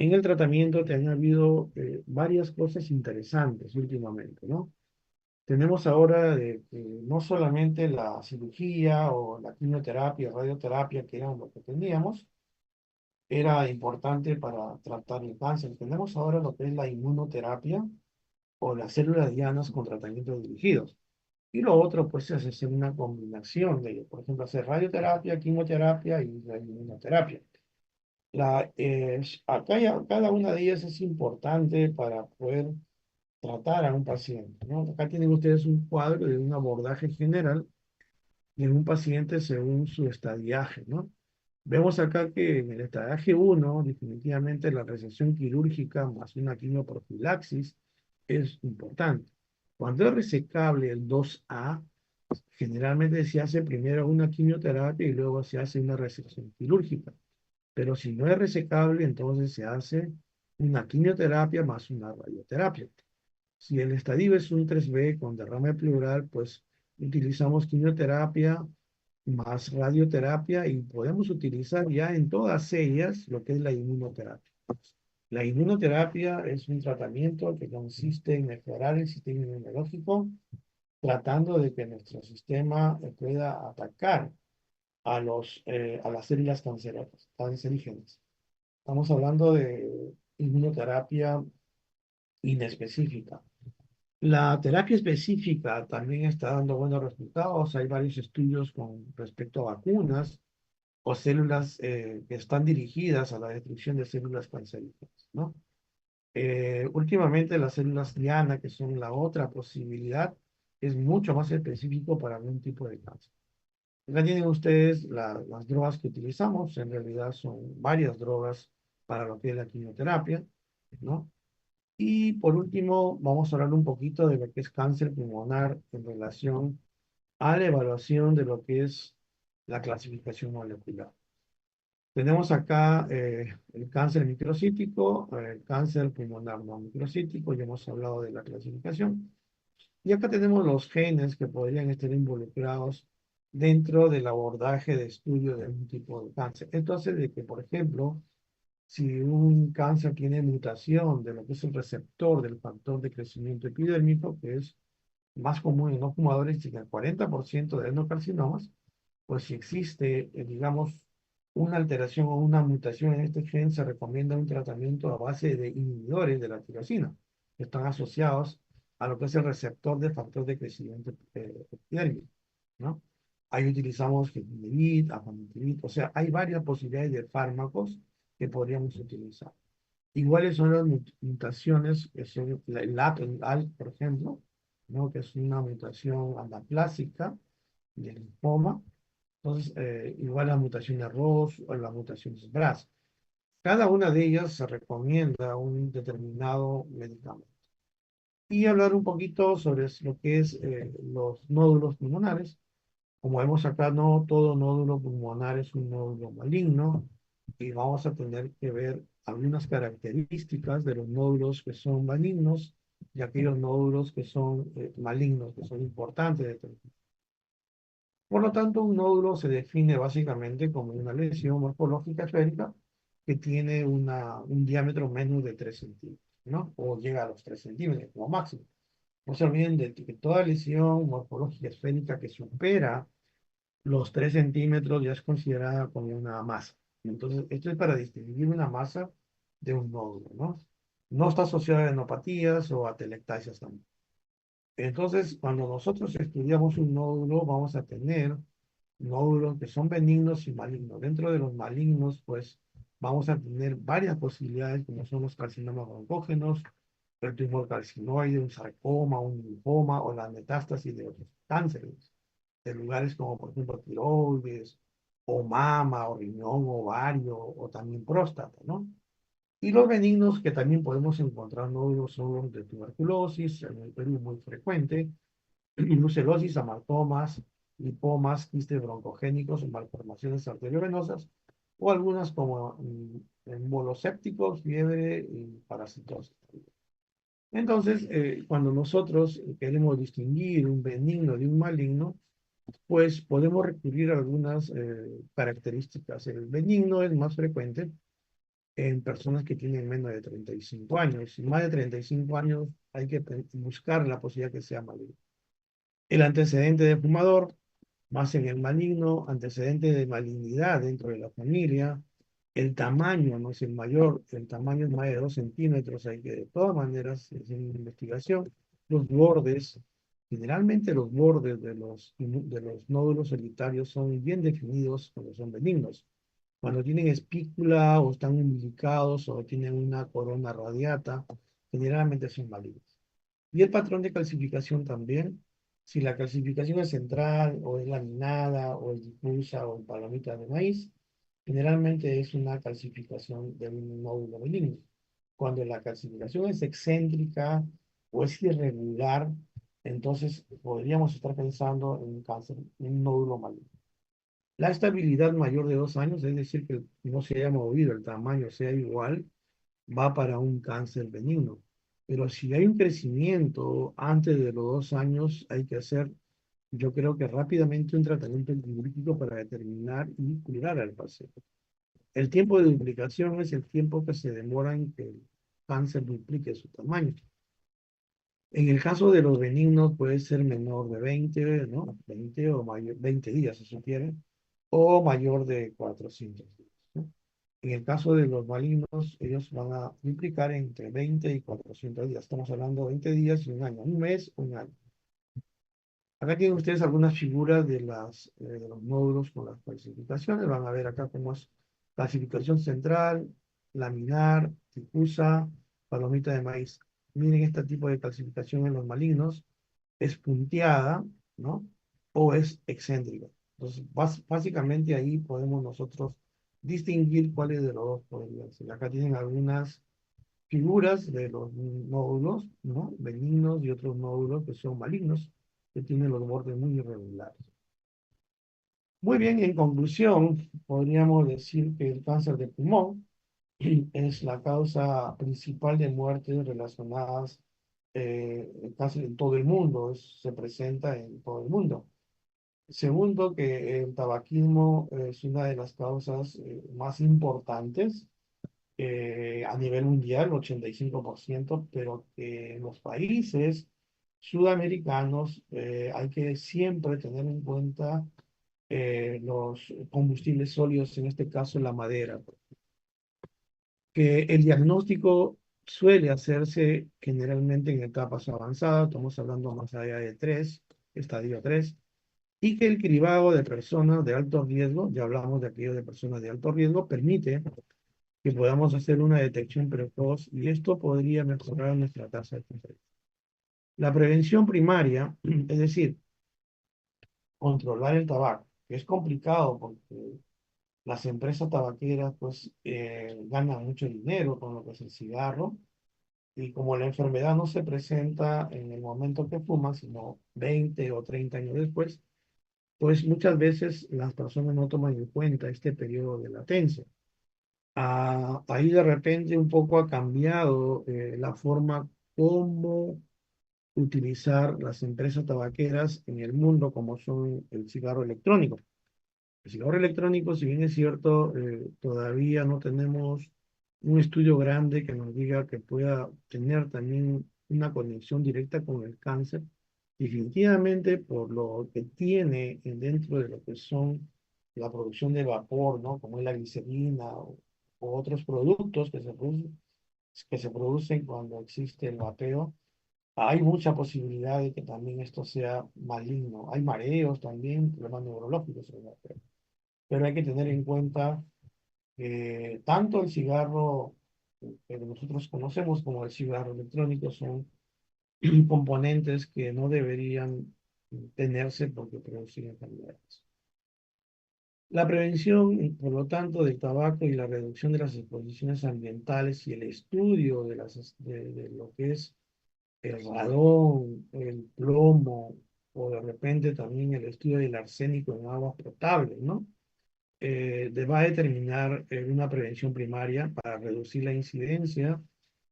en el tratamiento te han habido varias cosas interesantes últimamente, ¿no? Tenemos ahora no solamente la cirugía o la quimioterapia, radioterapia, que era lo que teníamos, era importante para tratar el cáncer. Tenemos ahora lo que es la inmunoterapia o las células dianas con tratamientos dirigidos. Y lo otro, pues, es hacer una combinación de ellos. Por ejemplo, hacer radioterapia, quimioterapia y la inmunoterapia. Cada una de ellas es importante para poder tratar a un paciente, ¿no? Acá tienen ustedes un cuadro de un abordaje general de un paciente según su estadiaje, ¿no? Vemos acá que en el estadiaje 1, definitivamente la resección quirúrgica más una quimioprofilaxis es importante. Cuando es resecable el 2A, generalmente se hace primero una quimioterapia y luego se hace una resección quirúrgica. Pero si no es resecable, entonces se hace una quimioterapia más una radioterapia. Si el estadio es un 3B con derrame pleural, pues utilizamos quimioterapia más radioterapia y podemos utilizar ya en todas ellas lo que es la inmunoterapia. La inmunoterapia es un tratamiento que consiste en mejorar el sistema inmunológico, tratando de que nuestro sistema pueda atacar a las células cancerígenas. Estamos hablando de inmunoterapia inespecífica. La terapia específica también está dando buenos resultados. Hay varios estudios con respecto a vacunas o células que están dirigidas a la destrucción de células cancerígenas, ¿no? Últimamente las células diana, que son la otra posibilidad, es mucho más específico para algún tipo de cáncer. Acá tienen ustedes las drogas que utilizamos, en realidad son varias drogas para lo que es la quimioterapia, ¿no? Y por último, vamos a hablar un poquito de lo que es cáncer pulmonar en relación a la evaluación de lo que es la clasificación molecular. Tenemos acá el cáncer microcítico, el cáncer pulmonar no microcítico, ya hemos hablado de la clasificación. Y acá tenemos los genes que podrían estar involucrados dentro del abordaje de estudio de un tipo de cáncer. Entonces, de que, por ejemplo, si un cáncer tiene mutación de lo que es el receptor del factor de crecimiento epidérmico, que es más común en los fumadores, y en el 40% de endocarcinomas, pues si existe, digamos, una alteración o una mutación en este gen, se recomienda un tratamiento a base de inhibidores de la tirosina, que están asociados a lo que es el receptor de factor de crecimiento epidérmico, ¿no? Ahí utilizamos getinibit, afamitibit, o sea, hay varias posibilidades de fármacos que podríamos utilizar. Iguales son las mutaciones, que son el LAT, el ALK, por ejemplo, ¿no? Que es una mutación anaplásica del linfoma. Entonces, igual la mutación de ROS o la mutación de BRAS. Cada una de ellas se recomienda un determinado medicamento. Y hablar un poquito sobre lo que es los nódulos pulmonares. Como vemos acá, no todo nódulo pulmonar es un nódulo maligno y vamos a tener que ver algunas características de los nódulos que son malignos y aquellos nódulos que son malignos, que son importantes de tener. Por lo tanto, un nódulo se define básicamente como una lesión morfológica esférica que tiene un diámetro menos de 3 centímetros, ¿no? O llega a los 3 centímetros como máximo. No se olviden de que toda lesión morfológica esférica que supera los 3 centímetros ya es considerada como una masa. Entonces, esto es para distinguir una masa de un nódulo, ¿no? No está asociada a enopatías o a telectasias también. Entonces, cuando nosotros estudiamos un nódulo, vamos a tener nódulos que son benignos y malignos. Dentro de los malignos, pues, vamos a tener varias posibilidades, como son los carcinomas broncógenos, el tumor carcinoide, un sarcoma, un linfoma o la metástasis de otros cánceres, de lugares como, por ejemplo, tiroides, o mama, o riñón, o ovario, o también próstata, ¿no? Y los benignos que también podemos encontrar nódulos son los de tuberculosis, en el Perú muy frecuente, y brucelosis, amartomas, lipomas, quistes broncogénicos, malformaciones arteriovenosas, o algunas como embolosépticos, fiebre y parasitosis. Entonces, cuando nosotros queremos distinguir un benigno de un maligno, pues podemos recurrir a algunas características. El benigno es más frecuente en personas que tienen menos de 35 años. Y más de 35 años hay que buscar la posibilidad que sea maligno. El antecedente de fumador, más en el maligno, antecedente de malignidad dentro de la familia, el tamaño no es el mayor, el tamaño es más de 2 centímetros, hay que de todas maneras hacer una investigación, los bordes, generalmente los bordes de los nódulos solitarios son bien definidos cuando son benignos. Cuando tienen espícula o están umbilicados o tienen una corona radiata, generalmente son malignos. Y el patrón de calcificación también, si la calcificación es central o es laminada o es difusa o en palomitas de maíz, generalmente es una calcificación de un nódulo benigno. Cuando la calcificación es excéntrica o es irregular, entonces podríamos estar pensando en un cáncer, en un nódulo maligno. La estabilidad mayor de 2 años, es decir, que no se haya movido, el tamaño sea igual, va para un cáncer benigno. Pero si hay un crecimiento antes de los 2 años, hay que hacer yo creo que rápidamente un tratamiento quirúrgico para determinar y curar al paciente. El tiempo de duplicación es el tiempo que se demora en que el cáncer duplique su tamaño. En el caso de los benignos puede ser menor de 20, ¿no? 20 o mayor, 20 días, si se quiere, o mayor de 400 días, ¿no? En el caso de los malignos, ellos van a implicar entre 20 y 400 días. Estamos hablando de 20 días y un año, un mes, un año. Acá tienen ustedes algunas figuras de los módulos con las clasificaciones. Van a ver acá cómo es clasificación central, laminar, difusa, palomita de maíz. Miren este tipo de clasificación en los malignos. Es punteada, ¿no? O es excéntrica. Entonces, básicamente ahí podemos nosotros distinguir cuáles de los dos podrían ser. Acá tienen algunas figuras de los nódulos, ¿no? Benignos y otros nódulos que son malignos, que tienen los bordes muy irregulares. Muy bien, en conclusión, podríamos decir que el cáncer de pulmón es la causa principal de muertes relacionadas casi en todo el mundo, se presenta en todo el mundo. Segundo, que el tabaquismo es una de las causas más importantes a nivel mundial, 85%, pero que en los países sudamericanos hay que siempre tener en cuenta los combustibles sólidos, en este caso la madera, que el diagnóstico suele hacerse generalmente en etapas avanzadas, estamos hablando más allá de 3, estadio 3, y que el cribado de personas de alto riesgo, ya hablamos de aquello de personas de alto riesgo, permite que podamos hacer una detección precoz y esto podría mejorar nuestra tasa de mortalidad. La prevención primaria, es decir, controlar el tabaco, que es complicado porque las empresas tabaqueras pues ganan mucho dinero con lo que es el cigarro y como la enfermedad no se presenta en el momento que fuman, sino 20 o 30 años después, pues muchas veces las personas no toman en cuenta este periodo de latencia. Ahí de repente un poco ha cambiado la forma como utilizar las empresas tabaqueras en el mundo, como son el cigarro electrónico. El cigarro electrónico, si bien es cierto, todavía no tenemos un estudio grande que nos diga que pueda tener también una conexión directa con el cáncer. Definitivamente, por lo que tiene dentro de lo que son la producción de vapor, ¿no? Como es la glicerina o otros productos que se producen cuando existe el vapeo, hay mucha posibilidad de que también esto sea maligno. Hay mareos también, problemas neurológicos en el vapeo, pero hay que tener en cuenta que tanto el cigarro que nosotros conocemos como el cigarro electrónico son componentes que no deberían tenerse porque producen enfermedades. La prevención, por lo tanto, del tabaco y la reducción de las exposiciones ambientales y el estudio de lo que es el radón, el plomo o de repente también el estudio del arsénico en aguas potables, ¿no? Va a determinar una prevención primaria para reducir la incidencia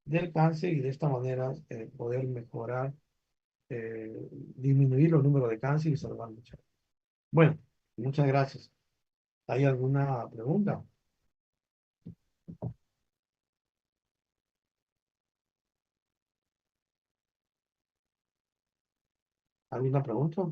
del cáncer y de esta manera poder mejorar, disminuir los números de cáncer y salvar muchas vidas. Bueno, muchas gracias. ¿Hay alguna pregunta? ¿Alguna pregunta?